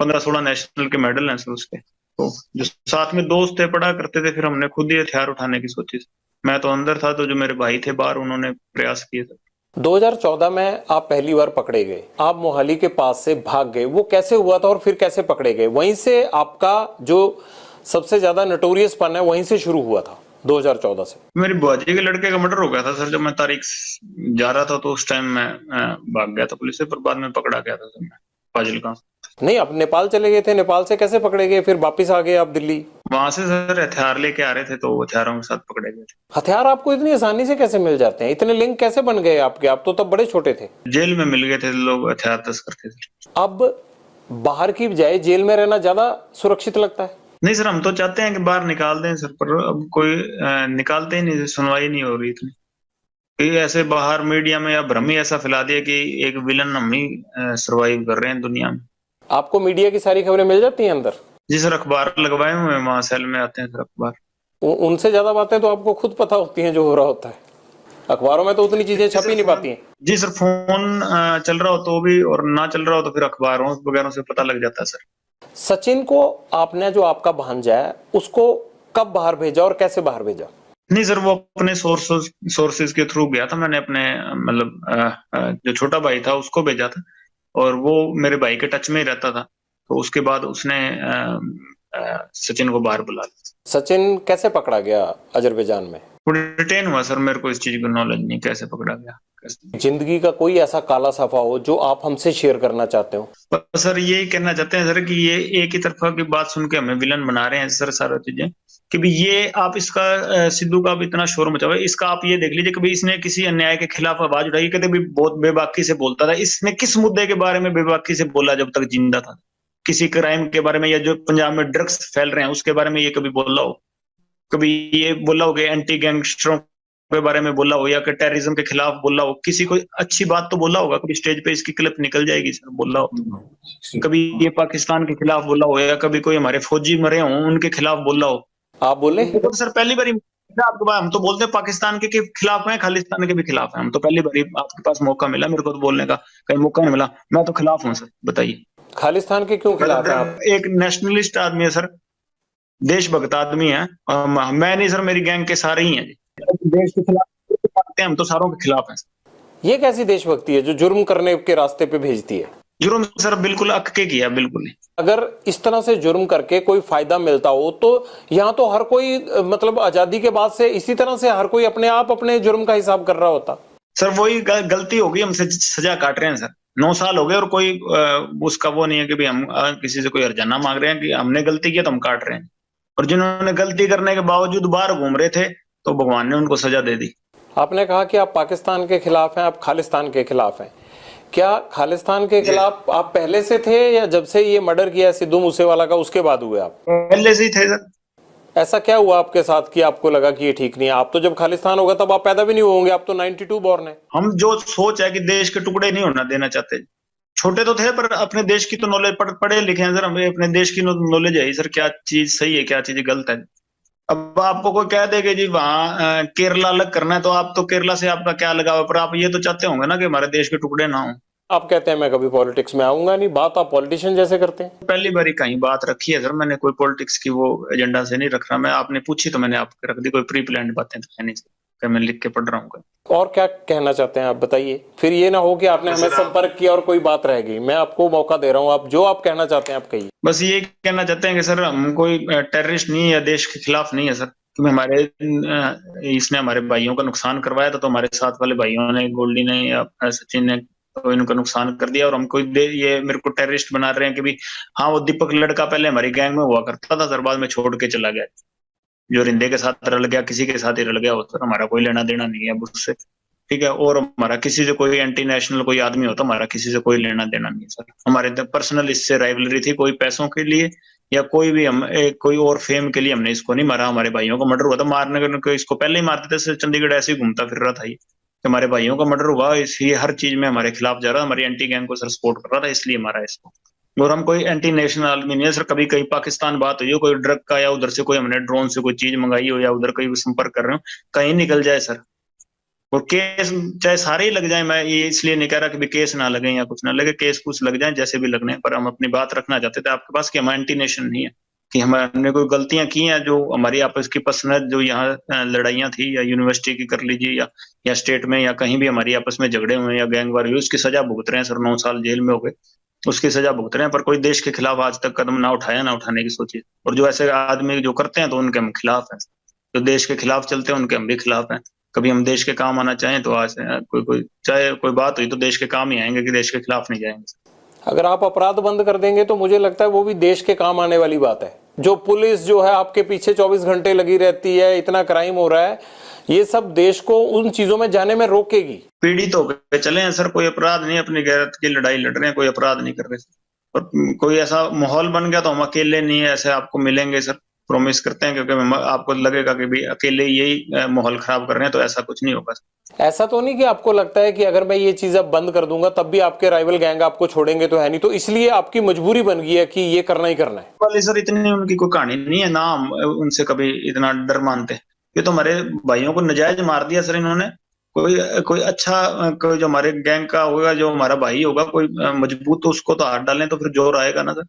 15-16 national के medal हैं sir उसके। तो जो साथ में दोस्त थे पढ़ा करते थे, फिर हमने खुद ही हथियार उठाने की सोची। मैं तो अंदर था, तो जो मेरे भाई थे बाहर, उन्होंने प्रयास किए थे। 2014 में आप पहली बार पकड़े गए, आप मोहाली के पास से भाग गए, वो कैसे हुआ था और फिर कैसे पकड़े गए? वहीं से आपका जो सबसे ज्यादा नटोरियस पन है वहीं से शुरू हुआ था 2014 से। मेरी बुआजी के लड़के का मर्डर हो गया था सर, जब मैं तारीख जा रहा था, तो उस टाइम मैं भाग गया था पुलिस से, पर बाद में पकड़ा गया था सर मैं फाजिलका। नहीं, आप नेपाल चले गए थे, नेपाल से कैसे पकड़े गए फिर वापिस आ गए आप दिल्ली? वहां से सर हथियार लेके आ रहे थे, तो हथियारों के साथ पकड़े गए थे। हथियार आपको इतनी आसानी से कैसे मिल जाते हैं? इतने लिंक कैसे बन गए आपके? आप तो तब बड़े छोटे थे। जेल में मिल गए थे लोग, हथियार तस्कर थे सर। अब बाहर की बजाय जेल में रहना ज्यादा सुरक्षित लगता है? नहीं सर, हम तो चाहते हैं कि बाहर निकाल दें सर, पर अब कोई निकालते ही नहीं, सुनवाई नहीं हो रही इतनी। कि ऐसे बाहर मीडिया में या भ्रम ही ऐसा फैला दिया कि एक विलन हम ही सरवाइव कर रहे हैं दुनिया में। आपको मीडिया की सारी खबरें मिल जाती हैं अंदर? जी सर, अखबार लगवाए हुए हैं, वहां सेल में आते हैं सर अखबार। उनसे ज्यादा बातें तो आपको खुद पता होती हैं जो हो रहा होता है। अखबारों में तो उतनी चीजें छप ही नहीं पाती हैं। जी सर, फोन चल रहा हो तो भी, और ना चल रहा हो तो फिर अखबारों वगैरह से पता लग जाता है सर। सचिन को आपने, जो आपका भांजा है, उसको कब बाहर भेजा और कैसे बाहर भेजा? नहीं सर, वो अपने सोर्सेज के थ्रू गया था। मैंने अपने मतलब जो छोटा भाई था उसको भेजा था, और वो मेरे भाई के टच में ही रहता था। तो उसके बाद उसने सचिन को बाहर बुला लिया। सचिन कैसे पकड़ा गया अजरबैजान में? वो डिटेन हुआ सर, मेरे को इस चीज की नॉलेज नहीं, कैसे पकड़ा गया कैसे। जिंदगी का कोई ऐसा काला सफा हो जो आप हमसे शेयर करना चाहते हो? पर सर यही कहना चाहते हैं सर कि ये एक ही तरफा की बात सुन के हमें विलन बना रहे हैं सर, सारा चीजें। कि भी ये आप इसका सिद्धू का भी इतना शोर मचा हुआ है, इसका आप ये देख लीजिए, कभी इसने किसी अन्याय के खिलाफ आवाज उठाई? कभी भी बहुत बेबाकी से बोलता था। इसने किस मुद्दे के बारे में बेबाकी से बोला जब तक जिंदा था? किसी क्राइम के बारे में, या जो पंजाब में ड्रग्स फैल रहे हैं उसके बारे में ये कभी बोला हो? कभी ये बोला हो कि एंटी गैंगस्टरों के बारे में बोला हो, या कि टेररिज्म के खिलाफ बोला हो? किसी को अच्छी बात तो बोला होगा? कभी स्टेज पे इसकी क्लिप निकल जाएगी सर, बोला हो? कभी ये पाकिस्तान के खिलाफ बोला हो, या कभी कोई हमारे फौजी मरे हों उनके खिलाफ बोला हो? आप बोले? तो सर पहली बार आपके पास, हम तो बोलते हैं पाकिस्तान के खिलाफ हैं, खालिस्तान के भी खिलाफ हैं। हम तो पहली बार आपके पास मौका मिला, मेरे को तो बोलने का कहीं मौका नहीं मिला। मैं तो खिलाफ हूँ सर, बताइए। खालिस्तान के क्यों खिलाफ हैं आप? एक नेशनलिस्ट आदमी है सर, देशभक्त आदमी है। मैं नहीं सर, मेरी गैंग के सारे ही हैं जी। देश के खिलाफ हम तो सारों के खिलाफ हैं। ये कैसी देशभक्ति है जो जुर्म करने के रास्ते पे भेजती है? जुर्म सर बिल्कुल अक के किया, बिल्कुल नहीं। अगर इस तरह से जुर्म करके कोई फायदा मिलता हो तो यहाँ तो हर कोई, मतलब आजादी के बाद से इसी तरह से हर कोई अपने आप अपने जुर्म का हिसाब कर रहा होता। सर वही गलती होगी, हमसे सजा काट रहे हैं सर। 9 साल हो गए और कोई उसका वो नहीं है कि भाई हम किसी से कोई हर्जाना मांग रहे हैं कि हमने गलती किया तो हम काट रहे हैं। और जिन्होंने गलती करने के बावजूद बाहर घूम रहे थे, तो भगवान ने उनको सजा दे दी। आपने कहा कि आप पाकिस्तान के खिलाफ हैं, आप खालिस्तान के खिलाफ हैं। क्या खालिस्तान के खिलाफ आप पहले से थे, या जब से ये मर्डर किया सिद्धू मूसेवाला का उसके बाद हुए आप? पहले से ही थे सर। ऐसा क्या हुआ आपके साथ कि आपको लगा कि ये ठीक नहीं है? आप तो जब खालिस्तान होगा तब आप पैदा भी नहीं होंगे, आप तो 92 बॉर्न है। हम जो सोच है कि देश के टुकड़े नहीं होना देना चाहते। छोटे तो थे, पर अपने देश की तो नॉलेज, पढ़े लिखे हैं सर, हमें अपने देश की नॉलेज है सर, क्या चीज सही है क्या चीज गलत है। अब आपको कोई कह दे कि जी वहां केरला अलग करना है, तो आप तो केरला से आपका क्या लगाव? पर आप ये तो चाहते होंगे ना कि हमारे देश के टुकड़े ना हो। आप कहते हैं मैं कभी पॉलिटिक्स में आऊंगा नहीं, बात आप पॉलिटिशियन जैसे करते हैं। पहली बार ही कहीं बात रखी है सर, मैंने कोई पॉलिटिक्स की वो एजेंडा से नहीं रख रहा मैं। आपने पूछी तो मैंने आपको रख दी, कोई प्री प्लान्ड बातें तो है नहीं सर, मैं लिख के पढ़ रहा हूँ। और क्या कहना चाहते हैं आप बताइए, फिर ये ना हो कि आपने हमें संपर्क किया और कोई बात रह गई। मैं आपको मौका दे रहा हूँ, आप जो आप कहना चाहते हैं आप कहिए। बस ये कहना चाहते हैं कि सर हम कोई टेररिस्ट नहीं है या देश के खिलाफ नहीं है सर। क्योंकि हमारे इसने हमारे भाइयों का नुकसान करवाया था, तो हमारे साथ वाले भाइयों ने, गोल्डी ने या सचिन ने, तो इनका नुकसान कर दिया। और हमको ये मेरे को टेररिस्ट बना रहे हैं कि भी हाँ, वो दीपक लड़का पहले हमारी गैंग में हुआ करता था सर, बाद में छोड़ के चला गया। जो रिंदे के साथ रल गया, किसी के साथ ही रल गया हो सर, हमारा कोई लेना देना नहीं है उससे, ठीक है। और हमारा किसी से कोई एंटी नेशनल कोई आदमी हो तो हमारा किसी से कोई लेना देना नहीं सर। हमारे पर्सनल इससे राइवलरी थी, कोई पैसों के लिए या कोई भी हम कोई और फेम के लिए हमने इसको नहीं मारा। हमारे भाइयों का मर्डर हुआ था, मारने को इसको पहले ही मारते थे। चंडीगढ़ ऐसे ही घूमता फिर रहा था ये, हमारे भाइयों का मर्डर हुआ, इसलिए हर चीज में हमारे खिलाफ जा रहा, हमारी एंटी गैंग को सर सपोर्ट कर रहा था, इसलिए मारा इसको। और हम कोई एंटी नेशनल आदमी नहीं है सर। कभी कहीं पाकिस्तान बात हुई हो कोई ड्रग का, या उधर से कोई हमने ड्रोन से कोई चीज मंगाई हो, या उधर कोई संपर्क कर रहे हो, कहीं निकल जाए सर, और केस चाहे सारे ही लग जाए, मैं ये इसलिए नहीं कह रहा कि भी केस ना लगे या कुछ ना लगे, केस कुछ लग जाए जैसे भी लगने, पर हम अपनी बात रखना चाहते थे आपके पास कि हम एंटी नेशन नहीं है, कि हमने कोई गलतियां की हैं जो हमारी आपस की पर्सनल जो यहाँ लड़ाइयाँ थी, या यूनिवर्सिटी की कर लीजिए, या स्टेट में, या कहीं भी हमारी आपस में झगड़े हुए या गैंगवार हुई, उसकी सजा भुगत रहे हैं सर, 9 साल जेल में हो गए, उसकी सजा भुगत रहे हैं, पर कोई देश के खिलाफ आज तक कदम ना उठाया, ना उठाने की सोची। और जो ऐसे आदमी जो करते हैं तो उनके हम खिलाफ हैं, जो देश के खिलाफ चलते हैं उनके हम भी खिलाफ हैं। कभी हम देश के काम आना चाहें तो आज कोई चाहे कोई बात हुई तो देश के काम ही आएंगे, कि देश के खिलाफ नहीं जाएंगे। अगर आप अपराध बंद कर देंगे तो मुझे लगता है वो भी देश के काम आने वाली बात है। जो पुलिस जो है आपके पीछे 24 घंटे लगी रहती है, इतना क्राइम हो रहा है, ये सब देश को उन चीजों में जाने में रोकेगी। पीड़ित होकर चले हैं सर, कोई अपराध नहीं, अपनी गैरत की लड़ाई लड़ रहे हैं, कोई अपराध नहीं कर रहे सर। और कोई ऐसा माहौल बन गया तो हम अकेले नहीं है, ऐसे आपको मिलेंगे सर, प्रॉमिस करते हैं, क्योंकि आपको लगेगा कि भी अकेले यही माहौल खराब कर रहे हैं, तो ऐसा कुछ नहीं होगा। ऐसा तो नहीं कि आपको लगता है कि अगर मैं ये चीज अब बंद कर दूंगा तब भी आपके राइवल गैंग आपको छोड़ेंगे, तो है नहीं, तो इसलिए आपकी मजबूरी बन गई है कि ये करना ही करना है? वाले सर इतनी उनकी कोई कहानी नहीं है ना, हम उनसे कभी इतना डर मानते। ये तो हमारे भाइयों को नजायज मार दिया सर इन्होंने। कोई कोई अच्छा कोई जो हमारे गैंग का होगा, जो हमारा भाई होगा कोई मजबूत, तो उसको तो हाथ डालें तो फिर जोर आएगा ना सर।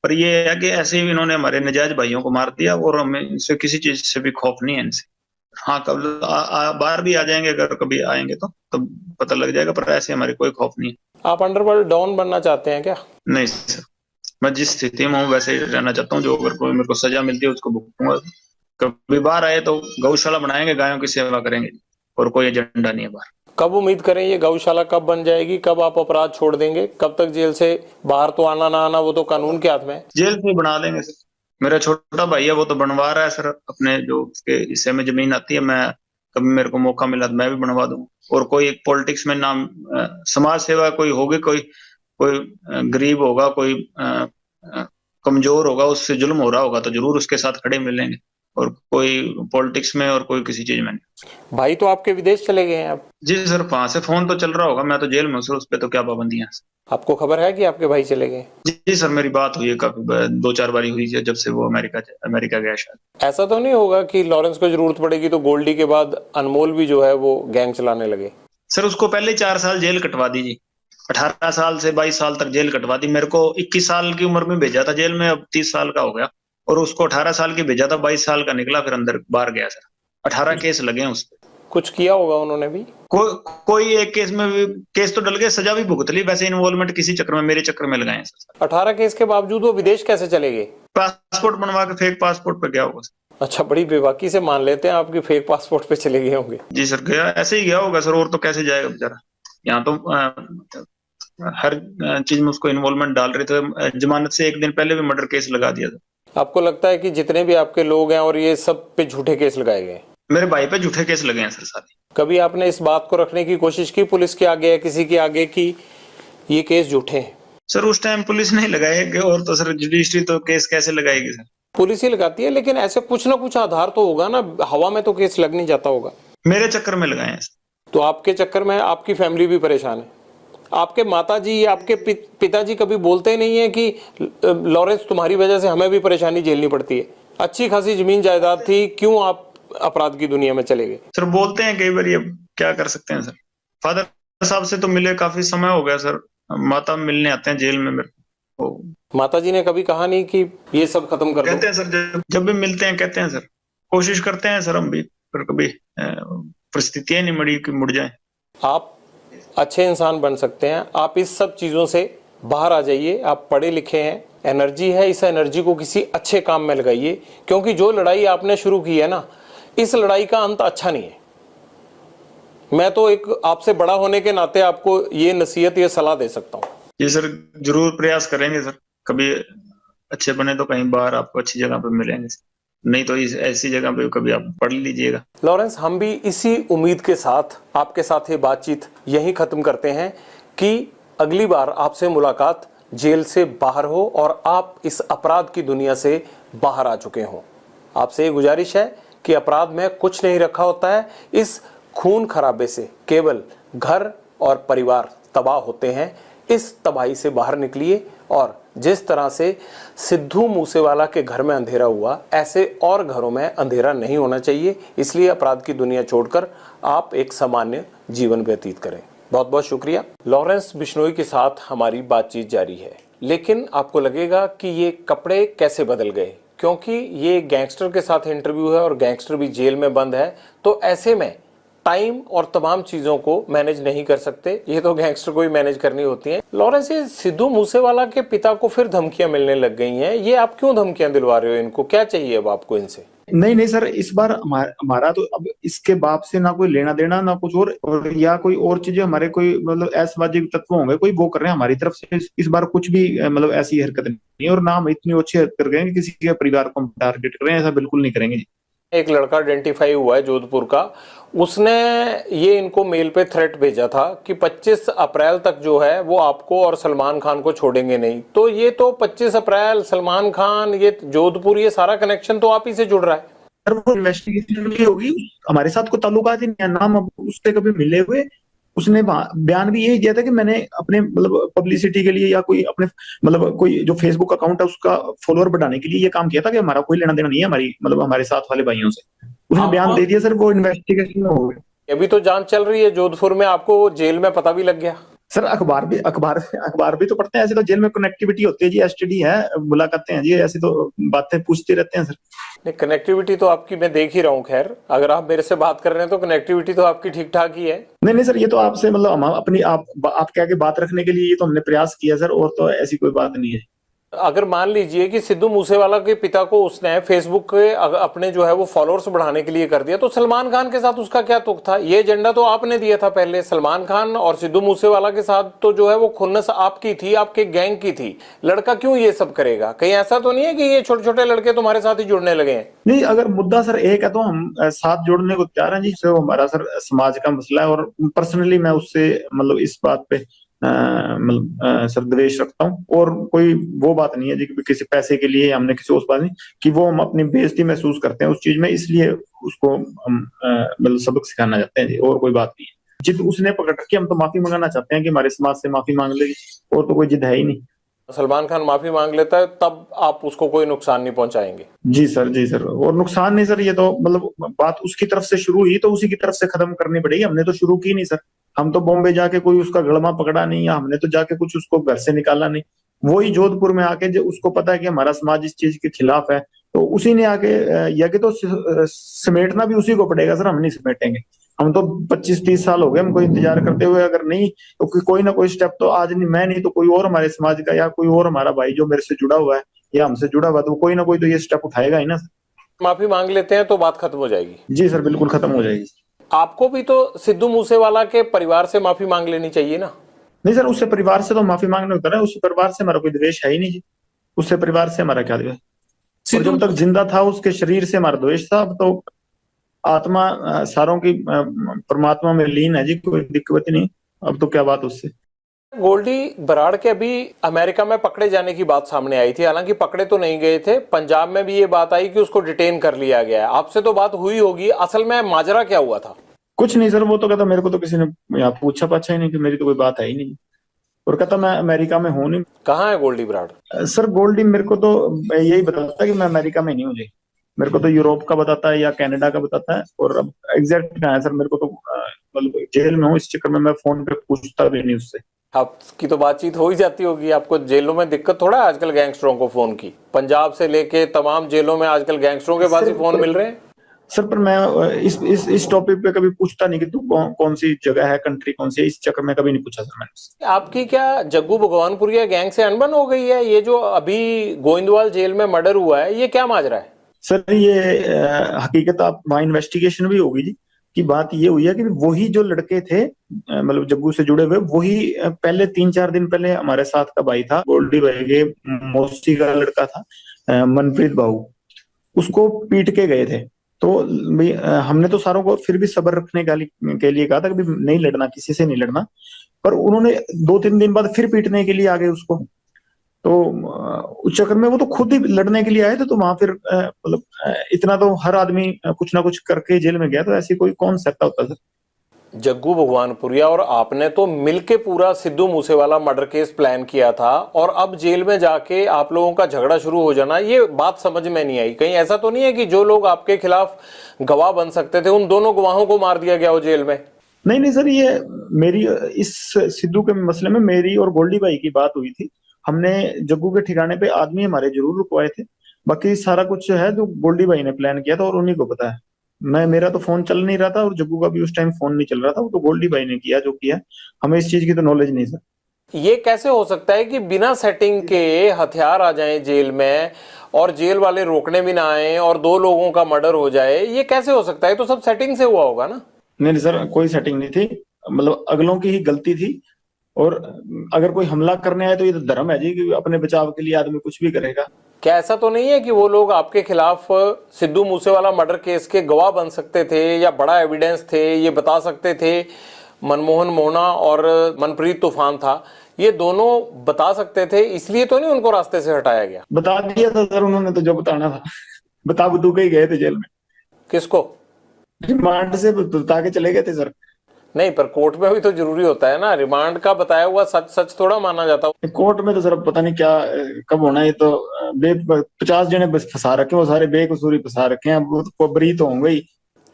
पर ये है कि ऐसे ही इन्होंने हमारे नजायज भाइयों को मार दिया, और हमें इनसे किसी चीज से भी खौफ नहीं है इनसे। हाँ, कब बाहर भी आ जाएंगे, अगर कभी आएंगे तो पता लग जाएगा, पर ऐसे हमारे कोई खौफ नहीं है। आप अंडरवर्ल्ड डॉन बनना चाहते हैं क्या? नहीं सर, मैं जिस स्थिति में हूँ वैसे ही रहना चाहता हूँ। जो अगर कोई मेरे को सजा मिलती है उसको भुगतूंगा। कभी बाहर आए तो गौशाला बनाएंगे, गायों की सेवा करेंगे, और कोई एजेंडा नहीं है बाहर। कब उम्मीद करें ये गौशाला कब बन जाएगी? कब आप अपराध छोड़ देंगे? कब तक जेल से बाहर तो आना ना आना वो तो कानून के हाथ में है। जेल से बना देंगे सर। मेरा छोटा भाई है, वो तो बनवा रहा है सर, अपने जो उसके हिस्से में जमीन आती है, मैं कभी मेरे को मौका मिला तो मैं भी बनवा दूंगा। और कोई एक पॉलिटिक्स में नाम समाज सेवा कोई होगी, कोई कोई गरीब होगा, कोई कमजोर होगा, उससे जुल्म हो रहा होगा तो जरूर उसके साथ खड़े मिलेंगे, और कोई पॉलिटिक्स में और कोई किसी चीज में नहीं। भाई तो आपके विदेश चले गए हैं अब? जी सर, वहां से फोन तो चल रहा होगा, मैं तो जेल में हूँ सर, उस पर तो क्या पाबंदियां हैं। आपको खबर है कि आपके भाई चले गए? जी सर, मेरी बात हुई है, काफी 2-4 बारी हुई है, जब से वो अमेरिका गया शायद। ऐसा तो नहीं होगा कि लॉरेंस को जरूरत पड़ेगी तो गोल्डी के बाद अनमोल भी जो है वो गैंग चलाने लगे? सर उसको पहले 4 साल जेल कटवा दी जी, 18 साल से 22 साल तक जेल कटवा दी। मेरे को 21 साल की उम्र में भेजा था जेल में, अब 30 साल का हो गया, और उसको 18 साल की भेजा था, 22 साल का निकला, फिर अंदर बाहर गया सर। 18 केस लगे हैं उस पर। कुछ किया होगा उन्होंने भी? कोई एक केस में भी, केस तो डल गए, सजा भी भुगत ली, वैसे इन्वॉल्वमेंट किसी चक्कर में, मेरे चक्कर में लगाए सर। 18 केस के बावजूद वो विदेश कैसे चले गए? पासपोर्ट बनवा के फेक पासपोर्ट पे गया होगा। अच्छा, बड़ी बेबाकी से मान लेते हैं आपकी फेक पासपोर्ट पे चले गए होंगे। जी सर, गया ऐसे ही गया होगा सर, और तो कैसे जाएगा बेचारा। यहाँ तो हर चीज में उसको इन्वॉल्वमेंट डाल रहे थे। जमानत से एक दिन पहले भी मर्डर केस लगा दिया था। आपको लगता है कि जितने भी आपके लोग हैं और ये सब पे झूठे केस लगाए गए? मेरे भाई पे झूठे केस लगे हैं सर सारे। कभी आपने इस बात को रखने की कोशिश की पुलिस के आगे या किसी के आगे कि ये केस झूठे हैं? सर उस टाइम पुलिस नहीं लगाएगी, और तो सर जुडिशरी तो केस कैसे लगाएगी सर? पुलिस ही लगाती है, लेकिन ऐसे कुछ ना कुछ आधार तो होगा ना, हवा में तो केस लग नहीं जाता होगा। मेरे चक्कर में लगाए हैं। तो आपके चक्कर में आपकी फैमिली भी परेशान है? आपके माताजी या आपके पिताजी कभी बोलते नहीं है कि लॉरेंस तुम्हारी वजह से हमें भी परेशानी झेलनी पड़ती है, अच्छी खासी जमीन जायदाद थी, क्यों आप अपराध की दुनिया में चले गए? सर बोलते हैं कई बार, ये क्या कर सकते हैं सर। फादर साहब से तो मिले काफी समय हो गया सर, माता मिलने आते हैं जेल में मेरे को। माताजी ने कभी कहा नहीं कि ये सब खत्म कर दो? कहते हैं सर, जब भी मिलते हैं कहते हैं सर, कोशिश करते हैं सर हम भी, पर कभी परिस्थितियां नहीं मड़ी कि मुड़ जाए। आप अच्छे इंसान बन सकते हैं, आप इस सब चीजों से बाहर आ जाइए। आप पढ़े लिखे हैं, एनर्जी है, इस एनर्जी को किसी अच्छे काम में लगाइए, क्योंकि जो लड़ाई आपने शुरू की है ना, इस लड़ाई का अंत अच्छा नहीं है। मैं तो एक आपसे बड़ा होने के नाते आपको ये नसीहत, ये सलाह दे सकता हूँ। जी सर, जरूर प्रयास करेंगे सर, कभी अच्छे बने तो कहीं बाहर आपको अच्छी जगह पे मिलेंगे, नहीं तो ऐसी जगह पे कभी आप पढ़ लीजिएगा। लॉरेंस, हम भी इसी उम्मीद के साथ आपके साथ ये बातचीत यहीं खत्म करते हैं कि अगली बार आपसे मुलाकात जेल से बाहर हो और आप इस अपराध की दुनिया से बाहर आ चुके हों। आपसे ये गुजारिश है कि अपराध में कुछ नहीं रखा होता है, इस खून खराबे से केवल घर और परिवार तबाह होते हैं। इस तबाही से बाहर निकलिए, और जिस तरह से सिद्धू मूसेवाला के घर में अंधेरा हुआ, ऐसे और घरों में अंधेरा नहीं होना चाहिए। इसलिए अपराध की दुनिया छोड़कर आप एक सामान्य जीवन व्यतीत करें। बहुत बहुत शुक्रिया। लॉरेंस बिश्नोई के साथ हमारी बातचीत जारी है, लेकिन आपको लगेगा कि ये कपड़े कैसे बदल गए, क्योंकि ये गैंगस्टर के साथ इंटरव्यू है और गैंगस्टर भी जेल में बंद है, तो ऐसे में टाइम और तमाम चीजों को मैनेज नहीं कर सकते, ये तो गैंगस्टर को ही मैनेज करनी होती है। लॉरेंस, ये सिद्धू मूसेवाला के पिता को फिर धमकियां मिलने लग गई हैं, ये आप क्यों धमकियां दिलवा रहे हो इनको, क्या चाहिए अब आपको इनसे? नहीं नहीं सर, इस बार हमारा तो अब इसके बाप से ना कोई लेना देना ना कुछ और या कोई और चीजें हमारे कोई मतलब असामाजिक तत्व होंगे कोई वो कर रहे हैं हमारी तरफ से। इस बार कुछ भी मतलब ऐसी हरकत नहीं है, और ना हम इतनी अच्छी हरकत कर गए कि किसी के परिवार को हम टारगेट कर रहे हैं, ऐसा बिल्कुल नहीं करेंगे। एक लड़का आइडेंटिफाई हुआ है जोधपुर का, उसने ये इनको मेल पे थ्रेट भेजा था कि 25 अप्रैल तक जो है वो आपको और सलमान खान को छोड़ेंगे नहीं। तो ये तो 25 अप्रैल, सलमान खान, ये जोधपुर, ये सारा कनेक्शन तो आप ही से जुड़ रहा है। सर वो इन्वेस्टिगेशन होगी, हमारे साथ कोई ताल्लुकात ही नहीं है, नाम उससे कभी मिले हुए। उसने बयान भी यही दिया था कि मैंने अपने मतलब पब्लिसिटी के लिए या कोई अपने मतलब कोई जो फेसबुक अकाउंट है उसका फॉलोअर बढ़ाने के लिए ये काम किया था, कि हमारा कोई लेना देना नहीं है हमारी मतलब हमारे साथ वाले भाइयों से। उसने बयान दे दिया सर, वो इन्वेस्टिगेशन में हो गया। अभी तो जांच चल रही है जोधपुर में, आपको जेल में पता भी लग गया। सर अखबार भी तो पढ़ते हैं, ऐसे तो जेल में कनेक्टिविटी होती है जी, एसटीडी है, मुलाकातें हैं जी, ऐसी तो बातें पूछते रहते हैं सर। नहीं, कनेक्टिविटी तो आपकी मैं देख ही रहा हूँ। खैर, अगर आप मेरे से बात कर रहे हैं तो कनेक्टिविटी तो आपकी ठीक ठाक ही है। नहीं सर, ये तो आपसे मतलब हम अपनी आप कह के बात रखने के लिए ये तो हमने प्रयास किया सर, और तो ऐसी कोई बात नहीं है। अगर मान लीजिए कि सिद्धू मूसेवाला के पिता को उसने फेसबुक पे अपने जो है वो फॉलोअर्स बढ़ाने के लिए कर दिया, तो सलमान खान के साथ उसका क्या तुक था? ये एजेंडा तो आपने दिया था पहले। सलमान खान और सिद्धू मूसेवाला के साथ तो जो है वो खुन्नस आपकी थी, आपके गैंग की थी। लड़का क्यों ये सब करेगा? कहीं ऐसा तो नहीं है कि ये छोटे छोटे लड़के तुम्हारे साथ ही जुड़ने लगे हैं? नहीं, अगर मुद्दा सर एक है तो हम साथ जोड़ने को तैयार हैं जी। सर हमारा सर समाज का मसला है, और पर्सनली मैं उससे मतलब इस बात पे मतलब सर द्वेष रखता हूँ, और कोई वो बात नहीं है जी कि किसी पैसे के लिए हमने किसी उस बात नहीं कि वो हम अपनी बेइज्जती महसूस करते हैं उस चीज में, इसलिए उसको हम मतलब सबक सिखाना चाहते हैं जी, और कोई बात नहीं है। जिद उसने पकड़ रखी, हम तो माफी मंगाना चाहते हैं कि हमारे समाज से माफी मांग लेगी, और तो कोई जिद है ही नहीं। सलमान खान माफी मांग लेता है तब आप उसको कोई नुकसान नहीं पहुंचाएंगे? जी सर, जी सर, और नुकसान नहीं सर, ये तो मतलब बात उसकी तरफ से शुरू हुई तो उसी की तरफ से खत्म करनी पड़ेगी, हमने तो शुरू की नहीं सर। हम तो बॉम्बे जाके कोई उसका गड़मा पकड़ा नहीं, या हमने तो जाके कुछ उसको घर से निकाला नहीं। वही जोधपुर में आके जो उसको पता है कि हमारा समाज इस चीज के खिलाफ है, तो उसी ने आके या कि तो समेटना भी उसी को पड़ेगा सर, हम नहीं समेटेंगे। हम तो 25-30 साल हो गए हमको इंतजार करते हुए, अगर नहीं तो कोई ना कोई स्टेप तो आज नहीं मैं नहीं तो कोई और हमारे समाज का या कोई और हमारा भाई जो मेरे से जुड़ा हुआ है या हमसे जुड़ा हुआ, तो कोई ना कोई तो ये स्टेप उठाएगा ही ना सर। माफी मांग लेते हैं तो बात खत्म हो जाएगी? जी सर, बिल्कुल खत्म हो जाएगी। आपको भी तो सिद्धू मूसेवाला के परिवार से माफी मांग लेनी चाहिए ना? नहीं सर, उससे परिवार से तो माफी मांगने होता है, उससे परिवार से हमारा कोई द्वेष है ही नहीं जी। उससे परिवार से हमारा क्या द्वेष? और जब तक जिंदा था उसके शरीर से हमारा द्वेष था, अब तो आत्मा सारों की परमात्मा में लीन है जी, कोई दिक्कत नहीं। अब तो क्या बात उससे। गोल्डी बराड़ के अभी अमेरिका में पकड़े जाने की बात सामने आई थी, हालांकि पकड़े तो नहीं गए थे। पंजाब में भी ये बात आई कि उसको डिटेन कर लिया गया है। आपसे तो बात हुई होगी, असल में माजरा क्या हुआ था? कुछ नहीं सर, वो तो कहता मेरे को तो किसी ने यहाँ पूछा पाछा ही नहीं, कि मेरी तो कोई बात है ही नहीं, और कहता मैं अमेरिका में हूँ नहीं। कहाँ है गोल्डी बराड़? सर गोल्डी मेरे को तो यही बताता है कि मैं अमेरिका में नहीं हूँ जी। मेरे को तो यूरोप का बताता है या कनाडा का बताता है, और अब एग्जैक्ट कहाँ है सर मेरे को तो मतलब जेल में हूँ, इस चक्कर में मैं फोन पे पूछता भी नहीं उससे। आपकी तो बातचीत हो ही जाती होगी, आपको जेलों में दिक्कत थोड़ा है आजकल गैंगस्टरों को फोन की? पंजाब से लेके तमाम जेलों में आजकल गैंगस्टरों के पास ही फोन मिल रहे हैं। सर पर मैं इस टॉपिक पे कभी पूछता नहीं कि तू कौन सी जगह है, कंट्री कौन सी है, इस चक्कर में कभी नहीं पूछा सर मैंने। आपकी क्या जग्गू भगवानपुरिया गैंग से अनबन हो गई है? ये जो अभी गोविंदवाल जेल में मर्डर हुआ है, ये क्या माजरा है? सर ये हकीकत आप वहाँ इन्वेस्टिगेशन भी होगी जी, कि बात ये हुई है कि वही जो लड़के थे मतलब जग्गू से जुड़े हुए, वही पहले 3-4 दिन पहले हमारे साथ का भाई था, गोल्डी भाई के मौसी का लड़का था मनप्रीत भाऊ, उसको पीट के गए थे। तो हमने तो सारों को फिर भी सब्र रखने के लिए कहा था कि नहीं लड़ना, किसी से नहीं लड़ना, पर उन्होंने 2-3 दिन बाद फिर पीटने के लिए आ गए उसको। तो उस चक्कर में वो तो खुद ही लड़ने के लिए आए थे, तो वहां फिर मतलब इतना तो हर आदमी कुछ ना कुछ करके जेल में गया, तो ऐसी कोई कौन सकता होता सर। जग्गू भगवानपुरिया और आपने तो मिलके पूरा Sidhu Moosewala murder case plan किया था, और अब जेल में जाके आप लोगों का झगड़ा शुरू हो जाना, ये बात समझ में नहीं आई। कहीं ऐसा तो नहीं है कि जो लोग आपके खिलाफ गवाह बन सकते थे उन दोनों गवाहों को मार दिया गया हो जेल में? नहीं नहीं सर, ये मेरी इस सिद्धू के मसले में मेरी और गोल्डी भाई की बात हुई थी। हमने जग्गू के ठिकाने पे आदमी हमारे जरूर रुकवाए थे। बाकी सारा कुछ जो है जो गोल्डी भाई ने प्लान किया था और उन्हीं को पता है। मैं मेरा तो फोन चल नहीं रहा था और जग्गू का भी उस टाइम फोन नहीं चल रहा था, वो तो गोल्डी भाई ने किया जो किया। हमें इस चीज की तो नॉलेज नहीं सर। ये कैसे हो सकता है कि बिना सेटिंग के हथियार आ जाएं जेल में और जेल वाले रोकने भी ना आए और दो लोगों का मर्डर हो जाए? ये कैसे हो सकता है? तो सब सेटिंग से हुआ होगा ना। नहीं नहीं सर, कोई सेटिंग नहीं थी। मतलब अगलों की ही गलती थी। और अगर कोई हमला करने आए तो ये तो धर्म है जी कि अपने बचाव के लिए आदमी कुछ भी करेगा। क्या ऐसा तो नहीं है कि वो लोग आपके खिलाफ सिद्धू मूसेवाला मर्डर केस के गवाह बन सकते थे या बड़ा एविडेंस थे, ये बता सकते थे मनमोहन मोहना और मनप्रीत तूफान था, ये दोनों बता सकते थे, इसलिए तो नहीं उनको रास्ते से हटाया गया? बता दिया था सर उन्होंने तो जो बताना था। बता बतू के ही गए थे जेल में। किसको? रिमांड से बता के चले गए थे सर। नहीं, पर कोर्ट में भी तो जरूरी होता है ना, रिमांड का बताया हुआ सच सच थोड़ा माना जाता। कोर्ट में तो सर पता नहीं क्या कब होना है। ये तो 50 जने बस फंसा रखे, वो सारे बेकसूरी फंसा रखे हैं। अब वो तो बरी तो होंगे ही।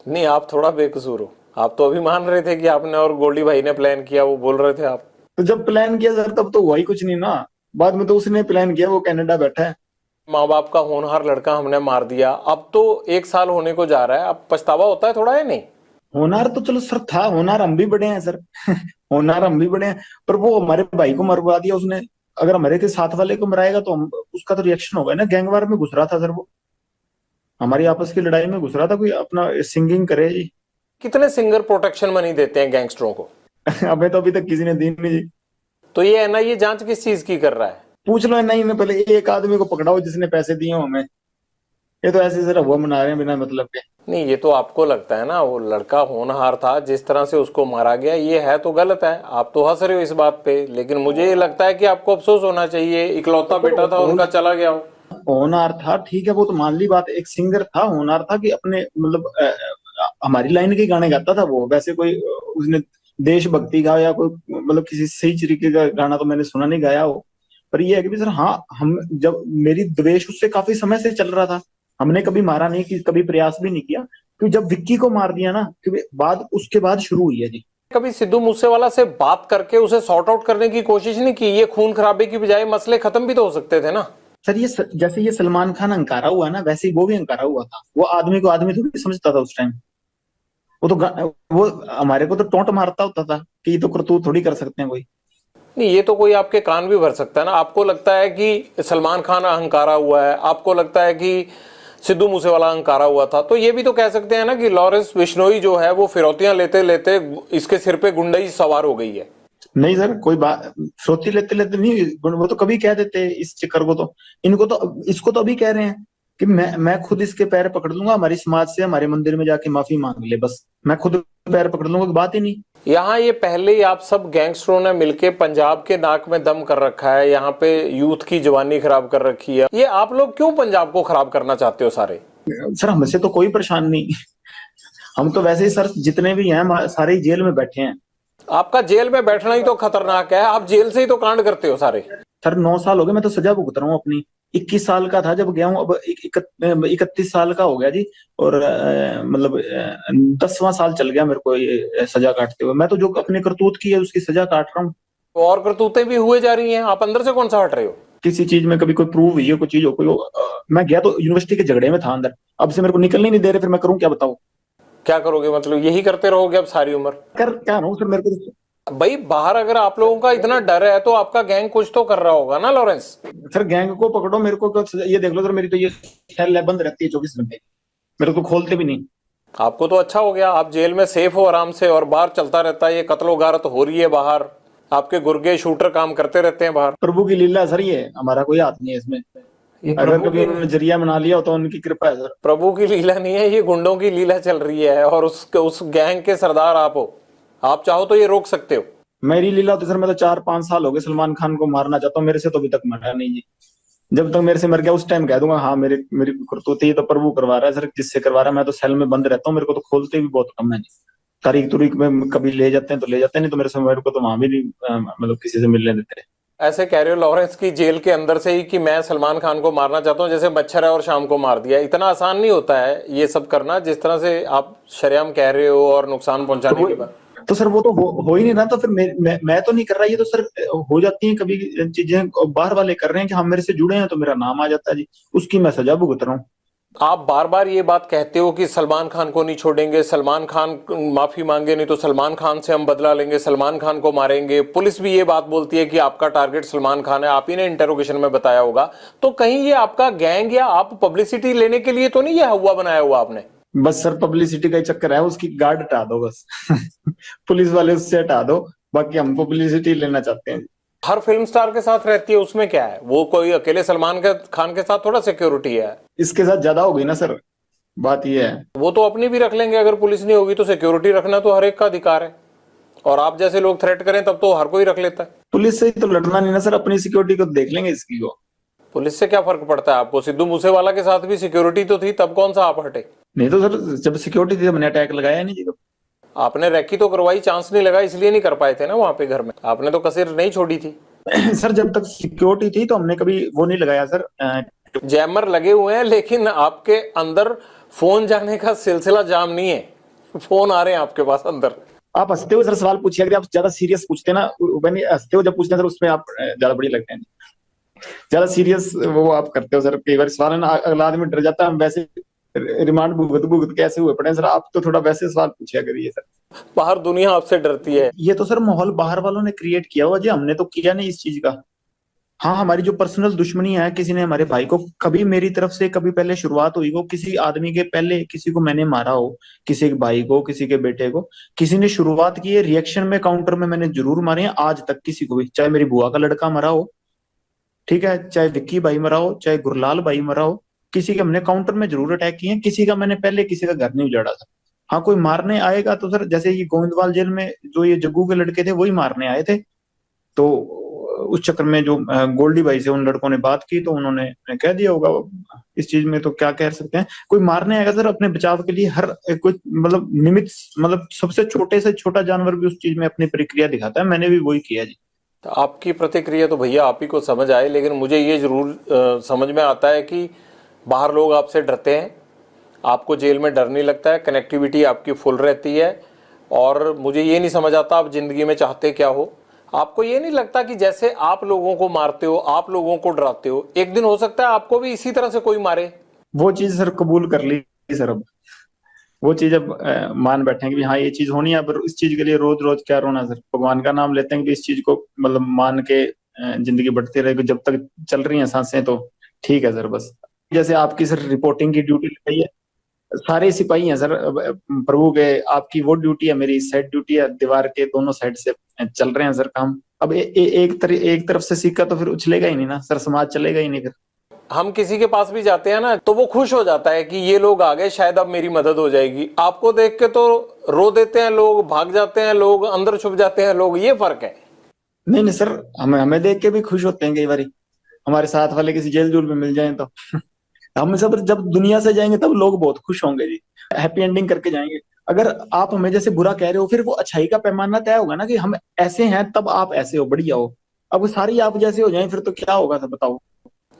नहीं, आप थोड़ा बेकसूर हो। आप तो अभी मान रहे थे कि आपने और गोल्डी भाई ने प्लान किया, वो बोल रहे थे आप। तो जब प्लान किया सर तब तो हुआ ही कुछ नहीं ना। बाद में तो उसने प्लान किया, वो कनाडा बैठा है। माँ बाप का होनहार लड़का हमने मार दिया, अब तो 1 साल होने को जा रहा है, अब पछतावा होता है थोड़ा, है नहीं? होनार तो चलो सर था, होनार हम भी बड़े हैं सर। होनार हम भी बड़े हैं। पर वो हमारे भाई को मरवा दिया उसने। अगर हमारे के साथ वाले को मराएगा तो हम उसका तो रिएक्शन होगा ना। गैंगवार में घुस रहा था सर वो, हमारी आपस की लड़ाई में घुस रहा था। कोई अपना सिंगिंग करे जी। कितने सिंगर प्रोटेक्शन मनी देते हैं गैंगस्टरों को? हमें तो अभी तक किसी ने दी नहीं जी। तो ये एनआईए जांच किस चीज की कर रहा है? पूछ लो नहीं में पहले एक आदमी को पकड़ाओ जिसने पैसे दिए हो हमें। ये तो ऐसे सर हुआ मना रहे हैं बिना मतलब के। नहीं, ये तो आपको लगता है ना, वो लड़का होनहार था, जिस तरह से उसको मारा गया ये है तो गलत है। आप तो हंस रहे हो इस बात पे, लेकिन मुझे ये लगता है कि आपको अफसोस होना चाहिए, इकलौता बेटा था उनका चला गया हो। होनहार था ठीक है, वो तो मान ली बात। एक सिंगर था, होनहार था कि अपने मतलब हमारी लाइन के गाने गाता था वो। वैसे कोई उसने देशभक्ति का या कोई मतलब किसी सही तरीके का गाना तो मैंने सुना नहीं गाया हो। पर ये है कि सर हाँ, हम जब मेरी द्वेष उससे काफी समय से चल रहा था। हमने कभी मारा नहीं, कि कभी प्रयास भी नहीं किया। क्योंकि जब विक्की को मार दिया ना, क्योंकि बाद उसके बाद शुरू हुई है जी। कभी सिद्धू मूसेवाला से बात करके उसे सॉर्ट आउट करने की कोशिश नहीं की? ये खून खराबे की बजाय मसले खत्म भी तो हो सकते थे ना। सर ये जैसे ये सलमान खान अंकारा हुआ ना, वैसे ही वो भी अंकारा हुआ था। वो आदमी को आदमी थोड़ी समझता था उस टाइम। वो तो वो हमारे को तो टोंट मारता होता था कि ये तो करतूत थोड़ी कर सकते हैं कोई। नहीं, ये तो कोई आपके कान भी भर सकता है ना। आपको लगता है कि सलमान खान अहंकारा हुआ है, आपको लगता है कि सिद्धू मूसेवाला अहंकारा हुआ था, तो ये भी तो कह सकते हैं ना कि लॉरेंस बिश्नोई जो है वो फिरौतियां लेते लेते इसके सिर पे गुंडई सवार हो गई है। नहीं सर, कोई बात फ्रोती लेते लेते नहीं। वो तो कभी कह देते इस चक्कर को तो। इनको तो इसको तो अभी कह रहे हैं कि मैं खुद इसके पैर पकड़ लूंगा, हमारी समाज से हमारे मंदिर में जाके माफी मांग ले, बस मैं खुद पैर पकड़ लूंगा, की बात ही नहीं। यहाँ ये पहले ही आप सब गैंगस्टरों ने मिलके पंजाब के नाक में दम कर रखा है, यहाँ पे यूथ की जवानी खराब कर रखी है। ये आप लोग क्यों पंजाब को खराब करना चाहते हो सारे? सर हमसे तो कोई परेशान नहीं। हम तो वैसे ही सर जितने भी हैं सारे ही जेल में बैठे हैं। आपका जेल में बैठना ही तो खतरनाक है, आप जेल से ही तो कांड करते हो सारे। सर 9 साल हो गए, मैं तो सजा भुगत रहा हूँ अपनी। 21 साल का था जब गया हूँ, अब 31 साल का हो गया जी। और मतलब 10वां साल चल गया मेरे को ये सजा काटते हुए। मैं तो जो अपने करतूत की है उसकी सजा काट रहा हूँ। और करतूतें भी हुए जा रही हैं, आप अंदर से कौन सा हट रहे हो? किसी चीज में कभी कोई प्रूव हुई है, कोई चीज हो, कोई मैं गया तो यूनिवर्सिटी के झगड़े में था अंदर। अब से मेरे को निकलने नहीं दे रहे, फिर मैं करूँ क्या बताओ? क्या करोगे? मतलब यही करते रहोगे अब सारी उम्र? कर क्या रहा हूँ सर, मेरे को भाई बाहर अगर आप लोगों का इतना डर है तो आपका गैंग कुछ तो कर रहा होगा ना लॉरेंस? सर गैंग को पकड़ो, मेरे को ये देख लो सर, मेरी तो ये सेल बंद रहती है 24 घंटे। मेरे को खोलते भी नहीं। आपको तो अच्छा हो गया, आप जेल में सेफ हो आराम से, और बाहर चलता रहता है ये कत्लो गारत हो रही है बाहर, आपके गुर्गे शूटर काम करते रहते हैं बाहर। प्रभु की लीला सर, ये हमारा कोई हाथ नहीं है इसमें। अगर कभी उन्होंने जरिया बना लिया तो उनकी कृपा है सर। प्रभु की लीला नहीं है, ये गुंडों की लीला चल रही है, और उस गैंग के सरदार आप हो। आप चाहो तो ये रोक सकते हो। मेरी लीला तो सर, मैं तो 4-5 साल हो गए सलमान खान को मारना चाहता हूँ, मेरे से तो अभी तक मरा नहीं जी। जब तक मेरे से मर गया उस टाइम कह दूंगा हाँ मेरी मेरी करतूत ये तो प्रभु करवा रहा है सर। जिससे करवा रहा है, मैं तो सेल में बंद रहता हूँ, मेरे को तो खोलते भी बहुत कम है जी। तारीख तुरीख में कभी ले जाते हैं तो ले जाते हैं, नहीं तो मेरे को तो वहां भी नहीं मतलब किसी से मिलने देते। ऐसे कह रहे हो लॉरेंस की जेल के अंदर से ही कि मैं सलमान खान को मारना चाहता हूँ, जैसे मच्छर है और शाम को मार दिया। इतना आसान नहीं होता है ये सब करना, जिस तरह से आप शरेआम कह रहे हो और नुकसान पहुंचाने की बात। तो सर वो तो हो ही नहीं रहा, तो फिर मैं तो नहीं कर रहा, ये तो सर हो जाती हैं कभी चीजें, बाहर वाले कर रहे हैं कि हम मेरे से जुड़े हैं तो मेरा नाम आ जाता है जी, उसकी मैं सजा भुगत रहा हूँ। आप बार बार ये बात कहते हो कि सलमान खान को नहीं छोड़ेंगे, सलमान खान माफी मांगे नहीं तो सलमान खान से हम बदला लेंगे, सलमान खान को मारेंगे। पुलिस भी ये बात बोलती है कि आपका टारगेट सलमान खान है, आप ही ने इंटरोगेशन में बताया होगा। तो कहीं ये आपका गैंग या आप पब्लिसिटी लेने के लिए तो नहीं ये हुआ बनाया हुआ आपने? बस सर पब्लिसिटी का ही चक्कर है, उसकी गार्ड हटा दो बस। पुलिस वाले उससे हटा दो, बाकी हम पब्लिसिटी लेना चाहते हैं। हर फिल्म स्टार के साथ रहती है, उसमें क्या है? वो कोई अकेले सलमान खान के साथ थोड़ा सिक्योरिटी है। इसके साथ ज्यादा हो गई ना सर, बात ये है। वो तो अपनी भी रख लेंगे, अगर पुलिस नहीं होगी तो सिक्योरिटी रखना तो हर एक का अधिकार है, और आप जैसे लोग थ्रेट करें तब तो हर कोई रख लेता है। पुलिस से ही तो लड़ना नहीं ना सर, अपनी सिक्योरिटी को देख लेंगे इसकी को। पुलिस से क्या फर्क पड़ता है आपको? सिद्धू मूसेवाला के साथ भी सिक्योरिटी तो थी, तब कौन सा आप हटे? नहीं तो सर जब सिक्योरिटी थी हमने अटैक लगाया नहीं जी। आपने रैकी तो करवाई, चांस नहीं लगा इसलिए नहीं कर पाए थे ना वहां पे घर में, आपने तो कसर नहीं छोड़ी थी। सर जब तक सिक्योरिटी थी तो हमने कभी वो नहीं लगाया सर। जैमर लगे हुए हैं लेकिन आपके अंदर फोन जाने का सिलसिला जाम नहीं है, फोन आ रहे हैं आपके पास अंदर। आप हंसते हो सर सवाल पूछिए, अगर आप ज्यादा सीरियस पूछते ना, मैंने हंसते हो जब पूछते हैं सर उसमें आप ज्यादा बड़ी लगते हैं। ज्यादा सीरियस वो आप करते हो सर, कई बार सवाल है ना अगला आदमी डर जाता है, हम वैसे रिमांड भुगत भुगत कैसे हुए पड़े हैं सर, आप तो थोड़ा वैसे सवाल पूछिया करिए सर। बाहर दुनिया आपसे डरती है। ये तो सर माहौल बाहर वालों ने क्रिएट किया हुआ जी, हमने तो किया नहीं इस चीज का। हाँ हमारी जो पर्सनल दुश्मनी है, किसी ने हमारे भाई को कभी मेरी तरफ से कभी पहले शुरुआत हुई हो, किसी आदमी के पहले किसी को मैंने मारा हो, किसी के भाई को किसी के बेटे को किसी ने शुरुआत की है, रिएक्शन में काउंटर में मैंने जरूर मारे हैं आज तक किसी को भी, चाहे मेरी बुआ का लड़का मरा हो, ठीक है, चाहे विक्की भाई मरा हो, चाहे गुरलाल भाई मरा हो, किसी के हमने काउंटर में जरूर अटैक किए हैं, किसी का मैंने पहले किसी का घर नहीं उजाड़ा था। हाँ कोई मारने आएगा तो सर जैसे ये गोविंदवाल जेल में जो ये जग्गू के लड़के थे वही मारने आए थे, तो उस चक्कर में जो गोल्डी भाई से उन लड़कों ने बात की तो उन्होंने कह दिया होगा, इस चीज में तो क्या कह सकते हैं। कोई मारने आएगा सर अपने बचाव के लिए हर कोई मतलब निमित्त, मतलब सबसे छोटे से छोटा जानवर भी उस चीज में अपनी प्रक्रिया दिखाता है, मैंने भी वही किया जी। तो आपकी प्रतिक्रिया तो भैया आप ही को समझ आए, लेकिन मुझे ये जरूर समझ में आता है कि बाहर लोग आपसे डरते हैं, आपको जेल में डर नहीं लगता है, कनेक्टिविटी आपकी फुल रहती है। और मुझे ये नहीं समझ आता आप जिंदगी में चाहते क्या हो। आपको ये नहीं लगता कि जैसे आप लोगों को मारते हो, आप लोगों को डराते हो, एक दिन हो सकता है आपको भी इसी तरह से कोई मारे? वो चीज सर कबूल कर ली सर, अब वो चीज अब मान बैठे हैं कि हाँ ये चीज होनी है, पर इस चीज के लिए रोज रोज क्या रोना सर, भगवान का नाम लेते हैं कि इस चीज को मतलब मान के जिंदगी बढ़ती रहेगी, जब तक चल रही है सांसें तो ठीक है सर। बस जैसे आपकी सर रिपोर्टिंग की ड्यूटी लगाई है, सारे सिपाही हैं सर प्रभु के, आपकी वो ड्यूटी है, मेरी साइड ड्यूटी है, दीवार के दोनों साइड से चल रहे हैं सर काम। अब एक तरफ से सिक्का तो फिर उछलेगा ही नहीं ना सर, समाज चलेगा ही नहीं फिर। हम किसी के पास भी जाते हैं ना तो वो खुश हो जाता है कि ये लोग आ गए, शायद अब मेरी मदद हो जाएगी। आपको देख के तो रो देते हैं लोग, भाग जाते हैं लोग, अंदर छुप जाते हैं लोग, ये फर्क है। नहीं नहीं सर, हमें देख के भी खुश होते हैं कई बार, हमारे साथ वाले किसी जेल जूल में मिल जाए तो। हम सब जब दुनिया से जाएंगे तब लोग बहुत खुश होंगे जी, हैप्पी एंडिंग करके जाएंगे। अगर आप हमें जैसे बुरा कह रहे हो फिर वो अच्छाई का पैमाना तय होगा ना कि हम ऐसे हैं तब आप ऐसे हो, बढ़िया हो। अब सारी आप जैसे हो जाएं फिर तो क्या होगा सर बताओ।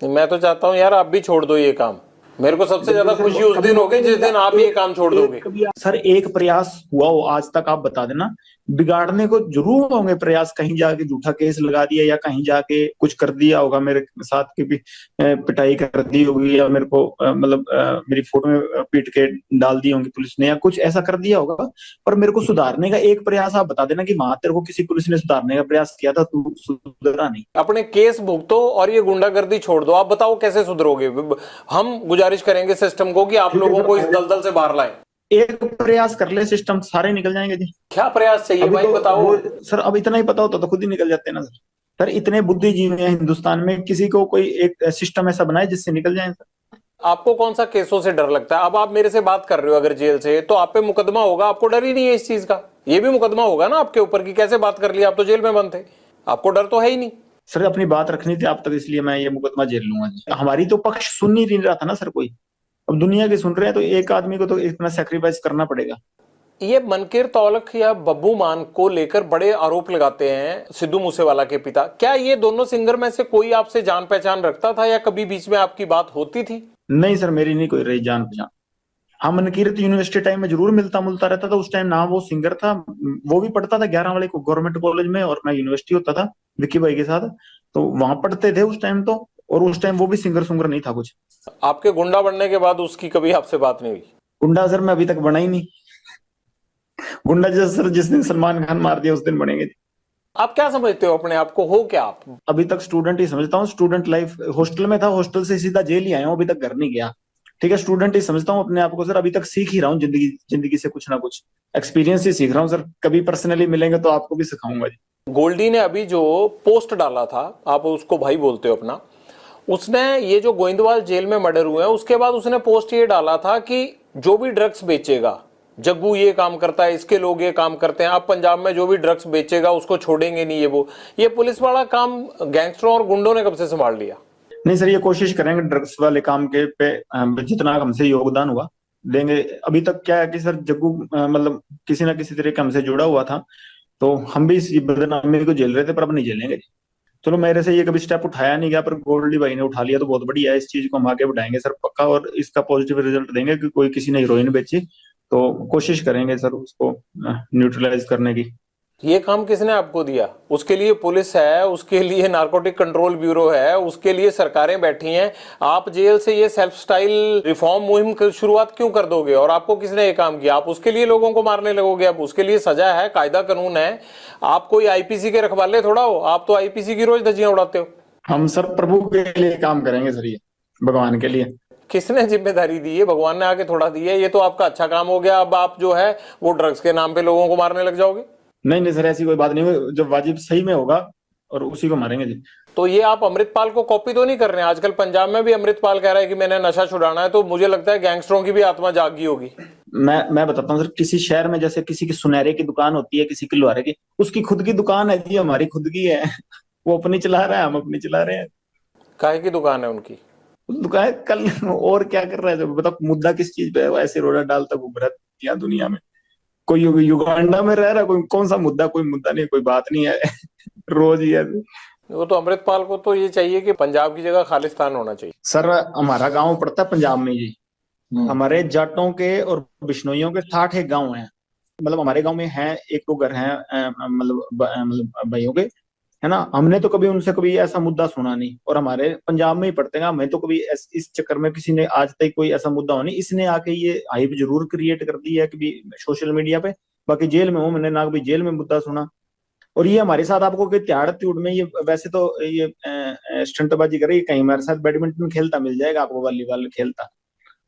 मैं तो चाहता हूँ यार आप भी छोड़ दो ये काम। मेरे को सबसे ज्यादा खुशी उस दिन होगी जिस दिन आप ये काम छोड़ दोगे। सर एक प्रयास हुआ हो आज तक आप बता देना, बिगाड़ने को जरूर होंगे प्रयास, कहीं जाके झूठा केस लगा दिया या कहीं जाके कुछ कर दिया होगा मेरे साथ की भी पिटाई कर दी होगी, या मेरे को मतलब मेरी फोटो में पीट के डाल दी होंगी पुलिस ने, या कुछ ऐसा कर दिया होगा। पर मेरे को सुधारने का एक प्रयास आप बता देना कि वहां तेरे को किसी पुलिस ने सुधारने का प्रयास किया था, तू सुधरा नहीं। अपने केस भुगतो और ये गुंडागर्दी छोड़ दो। आप बताओ कैसे सुधरोगे? हम गुजारिश करेंगे सिस्टम को कि आप लोगों को इस दलदल से बाहर लाएं। एक प्रयास कर ले, सिस्टम सारे निकल जाएंगे जी। क्या प्रयास चाहिए भाई बताओ। सर अब इतना ही पता होता तो खुद ही निकल जाते ना सर। सर इतने बुद्धिजीवी हैं हिंदुस्तान में, किसी को कोई एक सिस्टम ऐसा बनाए जिससे निकल जाए सर। आपको कौन सा केसों से डर लगता है? अब आप मेरे से बात कर रहे हो अगर जेल से, तो आप पे मुकदमा होगा, आपको डर ही नहीं है इस चीज का। ये भी मुकदमा होगा ना आपके ऊपर कि कैसे बात कर लिया, आप तो जेल में बंद थे, आपको डर तो है ही नहीं। सर अपनी बात रखनी थी आप तक, इसलिए मैं ये मुकदमा झेल लूंगा। हमारी तो पक्ष सुन ही नहीं रहा था ना सर कोई, अब दुनिया के सुन रहे हैं तो एक आदमी को तो इतना सेक्रीफाइस करना पड़ेगा। ये मनकीर तौलख या बब्बू मान को लेकर बड़े आरोप लगाते हैं सिद्धू मूसेवाला के पिता। क्या ये दोनों सिंगर में से कोई आपसे जान पहचान रखता था या कभी बीच में आपकी बात होती थी? नहीं सर मेरी नहीं कोई रही जान पहचान। हाँ, मनकीरत यूनिवर्सिटी टाइम में जरूर मिलता मुलता रहता था। उस टाइम ना वो सिंगर था, वो भी पढ़ता था 11 वाले को गवर्नमेंट कॉलेज में, और मैं यूनिवर्सिटी होता था विक्की भाई के साथ, तो वहां पढ़ते थे उस टाइम तो। और उस टाइम वो भी सिंगर सुंगर नहीं था कुछ। आपके गुंडा बनने के बाद उसकी कभी आपसे बात नहीं हुई? गुंडा सर मैं अभी तक बना ही नहीं। गुंडा जैसे सर जिस दिन सलमान खान मार दिया उस दिन बनेंगे। आप क्या समझते हो अपने आप को, हो क्या आप? अभी तक स्टूडेंट ही समझता हूँ। स्टूडेंट लाइफ हॉस्टल में था, हॉस्टल से सीधा जेल ही आया हूँ, अभी तक घर नहीं गया। ठीक है, स्टूडेंट ही समझता हूँ अपने आप को सर। अभी तक सीख ही रहा हूँ जिंदगी जिंदगी से कुछ ना कुछ एक्सपीरियंस ही सीख रहा हूँ सर। कभी पर्सनली मिलेंगे तो आपको भी सिखाऊंगा जी। गोल्डी ने अभी जो पोस्ट डाला था, आप उसको भाई बोलते हो अपना, उसने ये जो गोइंदवाल जेल में मर्डर हुए हैं उसके बाद उसने पोस्ट ये डाला था कि जो भी ड्रग्स बेचेगा, जग्गू ये काम करता है, इसके लोग ये काम करते हैं, अब पंजाब में जो भी ड्रग्स बेचेगा उसको छोड़ेंगे नहीं। ये पुलिस वाला काम गैंगस्टरों और गुंडों ने कब से संभाल लिया? नहीं सर, ये कोशिश करेंगे ड्रग्स वाले काम के पे जितना हमसे योगदान हुआ देंगे। अभी तक क्या है कि सर जग्गू मतलब किसी ना किसी तरीके हमसे जुड़ा हुआ था, तो हम भी इस बदनामी को झेल रहे थे, पर अब नहीं झेलेंगे। चलो, मेरे से ये कभी स्टेप उठाया नहीं गया, पर गोल्डी भाई ने उठा लिया तो बहुत बढ़िया है। इस चीज को हम आगे बढ़ाएंगे सर पक्का, और इसका पॉजिटिव रिजल्ट देंगे कि कोई किसी ने हीरोइन बेची तो कोशिश करेंगे सर उसको न्यूट्रलाइज करने की। ये काम किसने आपको दिया? उसके लिए पुलिस है, उसके लिए नारकोटिक कंट्रोल ब्यूरो है, उसके लिए सरकारें बैठी हैं। आप जेल से ये सेल्फ स्टाइल रिफॉर्म मुहिम की शुरुआत क्यों कर दोगे? और आपको किसने ये काम किया? आप उसके लिए लोगों को मारने लगोगे? अब उसके लिए सजा है, कायदा कानून है। आप कोई आईपीसी के रखवाले थोड़ा हो, आप तो आईपीसी की रोज धज्जियां उड़ाते हो। हम सर प्रभु के लिए काम करेंगे सर, ये भगवान के लिए। किसने जिम्मेदारी दी है? भगवान ने आके थोड़ा दी है। ये तो आपका अच्छा काम हो गया। अब आप जो है वो ड्रग्स के नाम पे लोगों को मारने लग जाओगे। नहीं नहीं सर, ऐसी कोई बात नहीं हुई। जब वाजिब सही में होगा और उसी को मारेंगे जी। तो ये आप अमृतपाल को कॉपी तो नहीं कर रहे हैं? आजकल पंजाब में भी अमृतपाल कह रहा है कि मैंने नशा छुड़ाना है, तो मुझे लगता है गैंगस्टरों की भी आत्मा जागी होगी। मैं बताता हूँ सर, किसी शहर में जैसे किसी की सुनहरे की दुकान होती है, किसी की लोहारे की, उसकी खुद की दुकान है जी, हमारी खुद की है। वो अपनी चला रहा है, हम अपनी चला रहे हैं। काहे की दुकान है उनकी? दुकान कल और क्या कर रहा है जब बताओ, मुद्दा किस चीज पे है? वो ऐसे रोड़ा डालता घूम रहा है यहाँ दुनिया में। कोई युगांडा में रह रहा, कोई कौन सा मुद्दा? कोई मुद्दा नहीं, कोई बात नहीं है। रोज ही है। वो तो अमृतपाल को तो ये चाहिए कि पंजाब की जगह खालिस्तान होना चाहिए। सर हमारा गांव पड़ता है पंजाब में जी। हमारे जाटों के और बिश्नोइयों के 60 एक गांव हैं। मतलब हमारे गांव में है एक दो घर हैं मतलब भाइयों के, है ना। हमने तो कभी उनसे कभी ऐसा मुद्दा सुना नहीं, और हमारे पंजाब में ही पढ़ते हैं। हमें तो कभी इस चक्कर में किसी ने आज तक कोई ऐसा मुद्दा हो नहीं। इसने आके ये हाइप जरूर क्रिएट कर दी है कभी सोशल मीडिया पे। बाकी जेल में हूँ, मैंने ना कभी जेल में मुद्दा सुना। और ये हमारे साथ आपको कोई त्याड़ त्यूड़ में, ये वैसे तो ये स्टंटबाजी करे, कहीं हमारे साथ बैडमिंटन खेलता मिल जाएगा आपको, वॉलीबॉल खेलता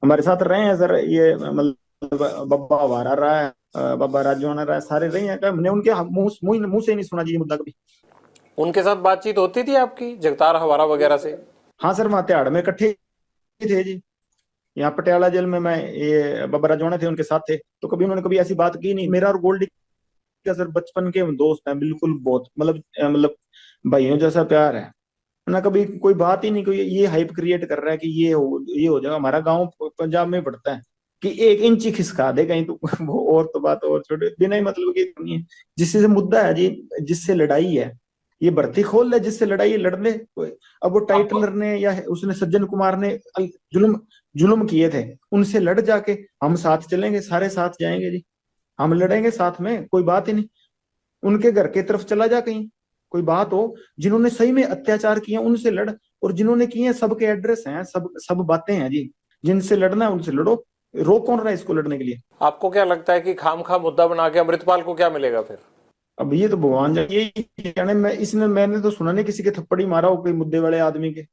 हमारे साथ रहे हैं सर। ये मतलब बब्बा वारा रहा है, बाबा राजू रहा है, सारे रहे हैं। हमने उनके मुंह से नहीं सुना जी मुद्दा कभी। उनके साथ बातचीत होती थी आपकी, जगतार हवारा वगैरह से? हाँ सर, वहाँ तिहाड़ में इकट्ठे ही थे जी। यहाँ पटियाला जेल में मैं ये बाबा राजवाना थे, उनके साथ थे, तो कभी उन्होंने कभी ऐसी बात की नहीं। मेरा और गोल्डी का सर बचपन के दोस्त हैं बिल्कुल, बहुत मतलब भाइयों जैसा प्यार है ना। कभी कोई बात ही नहीं, कोई ये हाइप क्रिएट कर रहा है कि ये हो जाएगा। हमारा गांव पंजाब में पड़ता है कि 1 इंच ही खिसका दे कहीं तो वो और तो बात और छोटे, बिना ही मतलब की नहीं है। जिससे मुद्दा है जी, जिससे लड़ाई है, ये भर्ती खोल ले, जिससे लड़ाई है लड़ ले कोई। अब वो टाइटलर ने या उसने सज्जन कुमार ने जुल्म जुल्म किए थे, उनसे लड़ जाके हम साथ चलेंगे, सारे साथ जाएंगे जी। हम लड़ेंगे साथ में, कोई बात ही नहीं। उनके घर की तरफ चला जा कहीं, कोई बात हो, जिन्होंने सही में अत्याचार किए उनसे लड़। और जिन्होंने किए सबके एड्रेस हैं, सब बातें हैं जी। जिनसे लड़ना है उनसे लड़ो, रोक कौन रहा है इसको लड़ने के लिए? आपको क्या लगता है कि खामखा मुद्दा बना के अमृतपाल को क्या मिलेगा फिर? अब ये तो भगवान जाने, ये जाने। मैंने तो सुना नहीं किसी के थप्पड़ ही मारा हो कोई मुद्दे वाले आदमी के।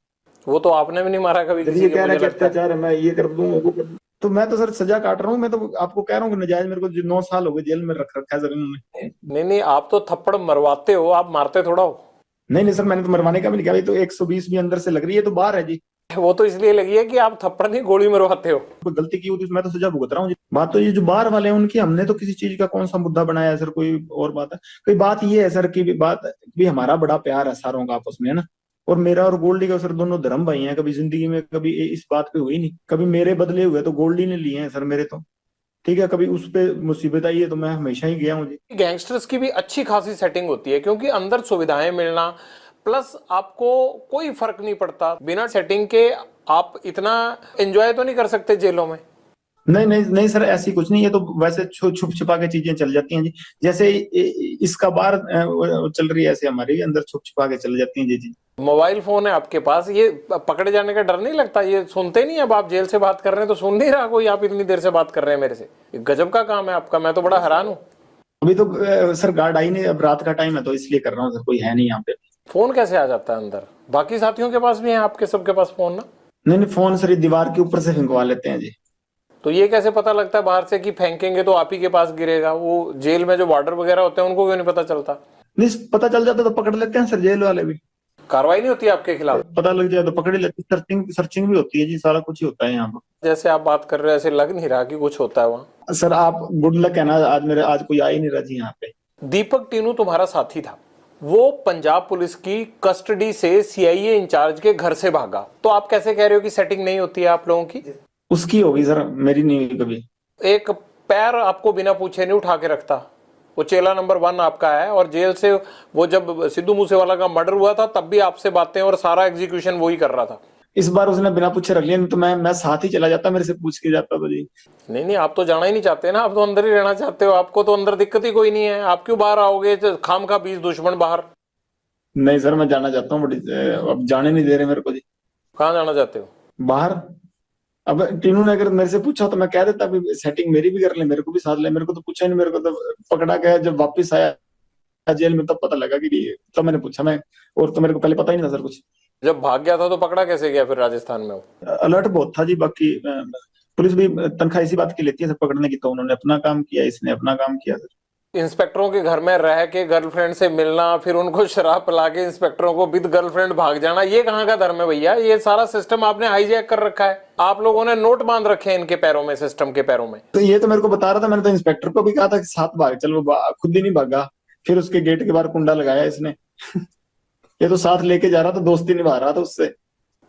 वो तो आपने भी नहीं मारा कभी किसी ये के, कह रहा है मुझे कि लगता है। अत्याचार है, मैं ये कर दूं वो कर दूं। तो मैं तो सर सजा काट रहा हूँ। मैं तो आपको कह रहा हूँ कि नजायज मेरे को 9 साल हो गए जेल में रख रखा है सर इन्होंने। नहीं नहीं, आप तो थप्पड़ मरवाते हो, आप मारते थोड़ा हो। नहीं नहीं सर, मैंने तो मरवाने का भी नहीं किया। भाई तो 120 भी अंदर से लग रही है, तो बाहर है जी। वो तो इसलिए लगी है कि आप थप्पड़ नहीं गोली मरवाते हो। कोई गलती की होती मैं तो सजा भुगत रहा हूँ जी। बात तो ये जो बाहर वाले हैं उनकी, हमने तो किसी चीज का कौन सा मुद्दा बनाया है सर? कोई और बात है? कोई बात ये है सर की बात भी, हमारा बड़ा प्यार है सारों का आपस में, है ना। और मेरा और गोल्डी का सर दोनों धर्म भाई हैं। कभी जिंदगी में कभी इस बात पे हुई नहीं। कभी मेरे बदले हुए तो गोल्डी ने लिए हैं सर मेरे तो। ठीक है, कभी उस पे मुसीबत आई है तो मैं हमेशा ही गया हूँ जी। गैंगस्टर्स की भी अच्छी खासी सेटिंग होती है, क्योंकि अंदर सुविधाएं मिलना, प्लस आपको कोई फर्क नहीं पड़ता बिना सेटिंग के। आप इतना एंजॉय तो नहीं कर सकते जेलों में? नहीं नहीं नहीं सर, ऐसी कुछ नहीं है, तो वैसे छुप छुपा के चीजें चल जाती हैं जी। जैसे इसका बार वो चल रही है, ऐसे हमारे अंदर छुप छुपा के चल जाती हैं जी जी। मोबाइल फोन है आपके पास, ये पकड़े जाने का डर नहीं लगता? ये सुनते नहीं? अब आप जेल से बात कर रहे हैं तो सुन नहीं रहा कोई, आप इतनी देर से बात कर रहे हैं मेरे से, ये गजब का काम है आपका, मैं तो बड़ा हैरान हूँ। अभी तो सर गार्ड आई नहीं, अब रात का टाइम है तो इसलिए कर रहा हूँ सर, कोई है नहीं यहाँ पे। फोन कैसे आ जाता है अंदर? बाकी साथियों के पास भी है आपके सबके पास फोन ना? नहीं नहीं, फोन सर ये दीवार के ऊपर से फेंकवा लेते हैं जी। तो ये कैसे पता लगता है बाहर से कि फेंकेंगे तो आप ही के पास गिरेगा? वो जेल में जो वार्डर वगैरह होते हैं उनको क्यों नहीं पता चलता? नहीं, पता चल जाता तो पकड़ लेते हैं सर, जेल वाले भी। कार्रवाई नहीं होती आपके खिलाफ? पता लग जाए तो पकड़ ही लेते, सर्चिंग सर्चिंग भी होती है जी, सारा कुछ ही होता है यहाँ पर। जैसे आप बात कर रहे हो ऐसे लग नहीं रहा कि कुछ होता है वहाँ। सर आप गुड लक है ना, आज कोई आ ही नहीं रहा जी यहाँ पे। दीपक टीनू तुम्हारा साथी था, वो पंजाब पुलिस की कस्टडी से सीआईए इंचार्ज के घर से भागा, तो आप कैसे कह रहे हो कि सेटिंग नहीं होती है आप लोगों की? उसकी होगी सर, मेरी नहीं हुई कभी। एक पैर आपको बिना पूछे नहीं उठा के रखता, वो चेला नंबर 1 आपका है। और जेल से वो जब सिद्धू मूसेवाला का मर्डर हुआ था तब भी आपसे बातें और सारा एग्जीक्यूशन वही कर रहा था। इस बार उसने बिना पूछे रख लिया, नहीं तो मैं साथ ही चला जाता, मेरे से पूछ के जाता तो जी। नहीं नहीं, आप तो जाना ही नहीं चाहते ना, आप तो अंदर ही रहना चाहते हो, आपको तो अंदर दिक्कत ही कोई नहीं है, आप क्यों बाहर आओगे? खाम का 20 दुश्मन बाहर। नहीं सर, मैं जाना चाहता हूँ बट अब जाने नहीं दे रहे मेरे को जी। कहाँ जाना चाहते हो? बाहर। अब टीनू ने अगर मेरे से पूछा तो मैं कह देता भी सेटिंग मेरी भी कर ले, मेरे को भी साथ ले, मेरे को तो पूछा ही नहीं, मेरे को तो पकड़ा गया जब वापस आया जेल में तब पता लगा कि तब मैंने पूछा मैं, और तो मेरे को पहले पता ही नहीं था सर कुछ। जब भाग गया था तो पकड़ा कैसे गया फिर राजस्थान में वो? अलर्ट बहुत था जी, बाकी पुलिस भी तनख्वाह इसी बात की लेती है सर पकड़ने की, तो उन्होंने अपना काम किया, इसने अपना काम किया सर। इंस्पेक्टरों के घर में रह के गर्लफ्रेंड से मिलना, फिर उनको शराब पिला के इंस्पेक्टरों को विद गर्लफ्रेंड भाग जाना, ये कहाँ का धर्म है भैया? ये सारा सिस्टम आपने हाईजैक कर रखा है, आप लोगों ने नोट बांध रखे हैं इनके पैरों में, सिस्टम के पैरों में। तो ये तो मेरे को बता रहा था, मैंने तो इंस्पेक्टर को भी कहा था कि साथ भाग चल, वो खुद ही नहीं भागा, फिर उसके गेट के बाहर कुंडा लगाया इसने। ये तो साथ लेके जा रहा था, दोस्ती निभा रहा था उससे।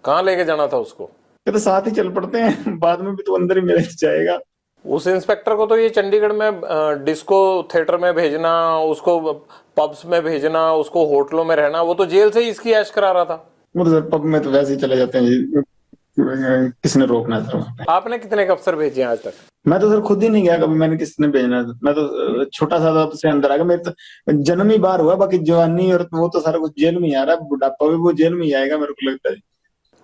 कहाँ लेके जाना था उसको? ये तो साथ ही चल पड़ते हैं, बाद में भी तो अंदर ही मेरे जाएगा। उस इंस्पेक्टर को तो ये चंडीगढ़ में डिस्को थिएटर में भेजना, उसको पब्स में भेजना, उसको होटलों में रहना, वो तो जेल से ही इसकी ऐश करा रहा था। वो तो सर पब में तो वैसे ही चले जाते हैं जी, किसने रोकना है सर? आपने कितने अफसर भेजे हैं आज तक? मैं तो सर खुद ही नहीं गया कभी, मैंने किसने भेजना है? मैं तो छोटा सा था से अंदर आ गया, मेरे तो जन्म ही बाहर हुआ, बाकी जवानी और वो तो सारा कुछ जेल में ही आ रहा है, बुढ़ापा भी वो जेल में ही आएगा मेरे को लगता है।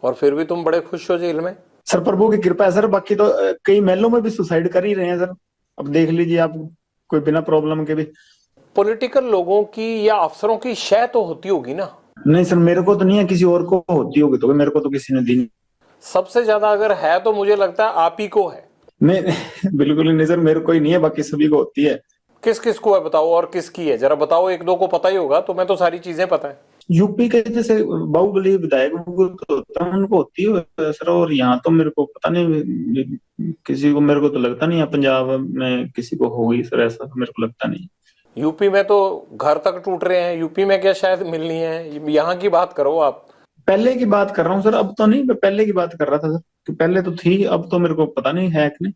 और फिर भी तुम बड़े खुश हो जेल में? सर प्रभु की कृपा है सर, बाकी तो कई महलों में भी सुसाइड कर ही रहे हैं सर, अब देख लीजिए आप, कोई बिना प्रॉब्लम के भी। पॉलिटिकल लोगों की या अफसरों की शय तो होती होगी ना? नहीं सर, मेरे को तो नहीं है, किसी और को होती होगी तो, मेरे को तो किसी ने दी नहीं। सबसे ज्यादा अगर है तो मुझे लगता है आप ही को है। नहीं बिल्कुल नहीं सर, मेरे को ही नहीं है, बाकी सभी को होती है। किस किस को है बताओ, और किसकी है जरा बताओ, एक दो को पता ही होगा, तो मैं तो सारी चीजें पता है। यूपी के जैसे बाहुबली विधायक वो तो होता है, उनको होती है सर, और यहाँ तो मेरे को पता नहीं किसी को, मेरे को तो लगता नहीं है पंजाब में किसी को होगी सर, ऐसा तो मेरे को लगता नहीं। यूपी में तो घर तक टूट रहे हैं, यूपी में क्या शायद मिलनी है? यहाँ की बात करो आप। पहले की बात कर रहा हूँ सर, अब तो नहीं, मैं पहले की बात कर रहा था सर, कि पहले तो थी, अब तो मेरे को पता नहीं है कि नहीं।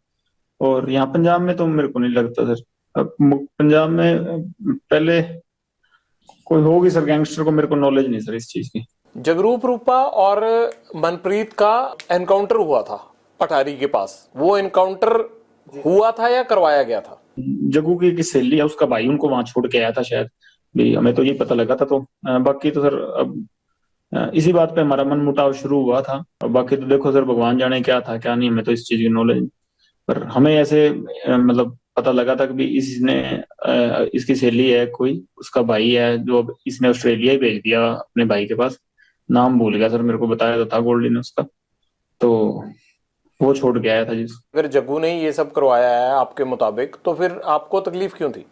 और यहाँ पंजाब में तो मेरे को नहीं लगता सर, अब पंजाब में पहले कोई होगी सर गैंगस्टर को, मेरे को नॉलेज नहीं सर इस चीज की। जगरूप रूपा और मनप्रीत का एनकाउंटर हुआ था पठारी के पास, वो एनकाउंटर हुआ था या करवाया गया था? जग्गू की सहेली है, उसका भाई उनको वहां छोड़ के आया था शायद भी, हमें तो ये पता लगा था। तो बाकी तो सर अब इसी बात पे हमारा मन मुटाव शुरू हुआ था, और बाकी तो देखो सर भगवान जाने क्या था क्या नहीं, हमें तो इस चीज की नॉलेज। पर हमें ऐसे मतलब पता लगा था कि भी इसने इसकी सहेली है कोई, उसका भाई है, जो अब इसने ऑस्ट्रेलिया ही भेज दिया अपने भाई के पास, नाम भूल गया सर, मेरे को बताया तो था गोल्डी ने उसका, तो वो छोड़ के आया था जी। अगर जग्गू ने ये सब करवाया है आपके मुताबिक, तो फिर आपको तकलीफ क्यों थी?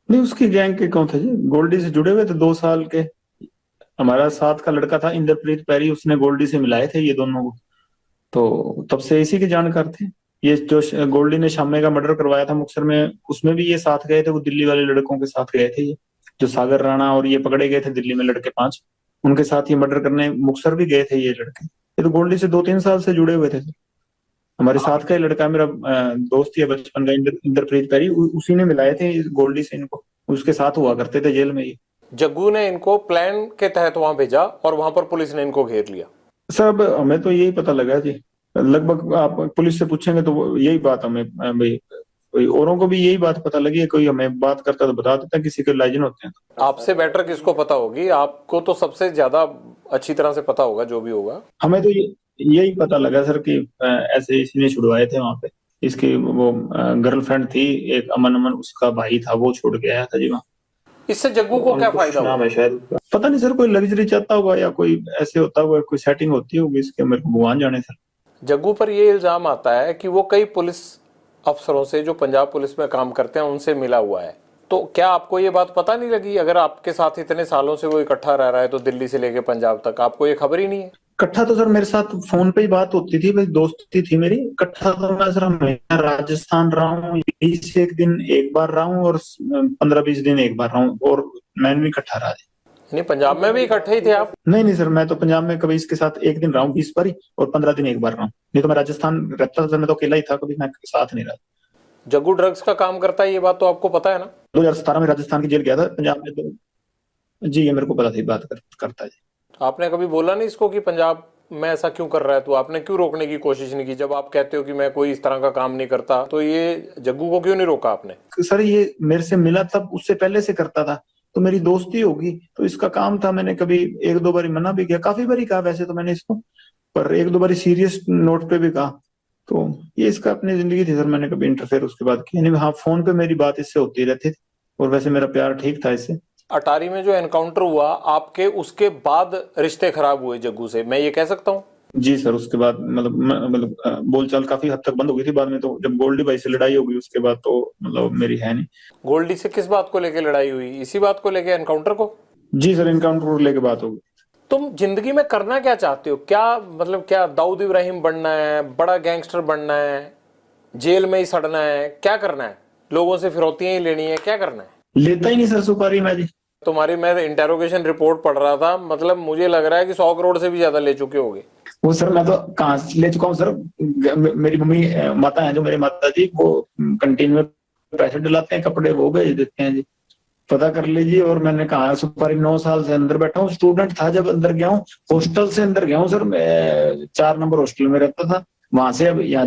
नहीं, उसकी गैंग के कौन थे जी, गोल्डी से जुड़े हुए थे 2 साल के। हमारा साथ का लड़का था इंद्रप्रीत पैरी, उसने गोल्डी से मिलाए थे ये दोनों को, तो तब से इसी के जानकार थे। ये जो गोल्डी ने शामे का मर्डर करवाया था मुक्तसर में, उसमें भी ये साथ गए थे, वो दिल्ली वाले लड़कों के साथ गए थे, ये जो सागर राणा और ये पकड़े गए थे दिल्ली में लड़के 5, उनके साथ ये मर्डर करने मुक्तसर भी गए थे ये लड़के। ये तो गोल्डी से 2-3 साल से जुड़े हुए थे। हमारे साथ का ही लड़का, मेरा दोस्त ही है बचपन का, इंद्रप्रीत पैरी, उसी ने मिलाए थे गोल्डी से इनको, उसके साथ हुआ करते थे जेल में ये। जग्गू ने इनको प्लान के तहत वहां भेजा और वहां पर पुलिस ने इनको घेर लिया? सर अब हमें तो यही पता लगा जी, लगभग आप पुलिस से पूछेंगे तो यही बात हमें भाई, कोई औरों को भी यही बात पता लगी है, कोई हमें बात करता तो बता देता, किसी के लाइजन होते हैं। आपसे बेटर किसको पता होगी? आपको तो सबसे ज्यादा अच्छी तरह से पता होगा जो भी होगा। हमें तो यही पता लगा सर कि ऐसे इसने छुड़वाए थे वहां पे। इसकी वो गर्लफ्रेंड थी एक, अमन अमन उसका भाई था, वो छोड़ के आया था जी वहाँ। इससे जग्गू को क्या फायदा हुआ? नाम है शायद उसका, पता नहीं सर, कोई लग्जरी चाहता होगा या कोई ऐसे होता होगा, कोई सेटिंग होती होगी इसके, मेरे को भगवान जाने सर। जग्गू पर ये इल्जाम आता है कि वो कई पुलिस अफसरों से जो पंजाब पुलिस में काम करते हैं उनसे मिला हुआ है। तो क्या आपको ये बात पता नहीं लगी? अगर आपके साथ इतने सालों से वो इकट्ठा रह रहा है तो दिल्ली से लेके पंजाब तक, आपको ये खबर ही नहीं है? इकट्ठा तो सर मेरे साथ फोन पे ही बात होती थी, भाई दोस्ती थी मेरी। इकट्ठा तो मैं सर हमेशा राजस्थान रहा हूँ, 20 दिन एक बार रहा हूँ और 15-20 दिन एक बार रहा हूँ, और मैंने भी इकट्ठा रहा। नहीं, पंजाब में भी इकट्ठे ही थे आप? नहीं नहीं सर, मैं तो पंजाब में कभी इसके साथ एक दिन रहा हूँ 20 बार ही, और 15 दिन एक बार रहा हूँ। नहीं तो मैं राजस्थान रहता था, मैं तो अकेला ही था, कभी मैं साथ नहीं रहा। जग्गू ड्रग्स का काम करता है, ये बात तो आपको पता है ना? 2017 में राजस्थान की जेल गया था, पंजाब में तो जी ये मेरे को पता थी, बात करता है। आपने कभी बोला नहीं इसको कि पंजाब में ऐसा क्यों कर रहा है? तो आपने क्यों रोकने की कोशिश नहीं की? जब आप कहते हो कि मैं कोई इस तरह का काम नहीं करता, तो ये जग्गू को क्यों नहीं रोका आपने? सर ये मेरे से मिला तब, उससे पहले से करता था, तो मेरी दोस्ती होगी, तो इसका काम था। मैंने कभी 1-2 बार मना भी किया, काफी बार कहा वैसे तो मैंने इसको, पर 1-2 बार सीरियस नोट पे भी कहा। तो ये इसका अपनी जिंदगी थी सर, मैंने कभी इंटरफेयर उसके बाद किया नहीं। हाँ, फोन पे मेरी बात इससे होती रहती थी, और वैसे मेरा प्यार ठीक था इससे। अटारी में जो एनकाउंटर हुआ आपके, उसके बाद रिश्ते खराब हुए जग्गू से, मैं ये कह सकता हूँ? जी सर, उसके बाद मतलब बोलचाल काफी हद तक बंद हो गई थी। बाद में तो जब गोल्डी भाई से लड़ाई हो गई उसके बाद तो मतलब मेरी है नहीं। गोल्डी से किस बात को लेके लड़ाई हुई? इसी बात को लेके, एनकाउंटर को? जी सर, इनकाउंटर को लेके बात हो गई। तुम जिंदगी में करना क्या चाहते हो? क्या मतलब, क्या दाऊद इब्राहिम बनना है, बड़ा गैंगस्टर बनना है, जेल में ही सड़ना है, क्या करना है? लोगों से फिरौतियां ही लेनी है, क्या करना है? लेता ही नहीं सर सुपारी मैं जी। तुम्हारी मैं इंटेरोगेशन रिपोर्ट पढ़ रहा था, मतलब मुझे लग रहा है कि 100 करोड़ से भी ज्यादा ले चुके होगे। वो सर मैं तो कहाँ से ले चुका हूँ सर। मेरी मम्मी माता है जो, मेरे माता जी, वो कंटीन में पैसे डलाते हैं, कपड़े वो भेज देते हैं जी, पता कर लीजिए। और मैंने कहा सुपारी 9 साल से अंदर बैठा हूँ, स्टूडेंट था जब अंदर गया हूँ, हॉस्टल से अंदर गया हूँ सर, मैं 4 नंबर हॉस्टल में रहता था, वहां से अब यहाँ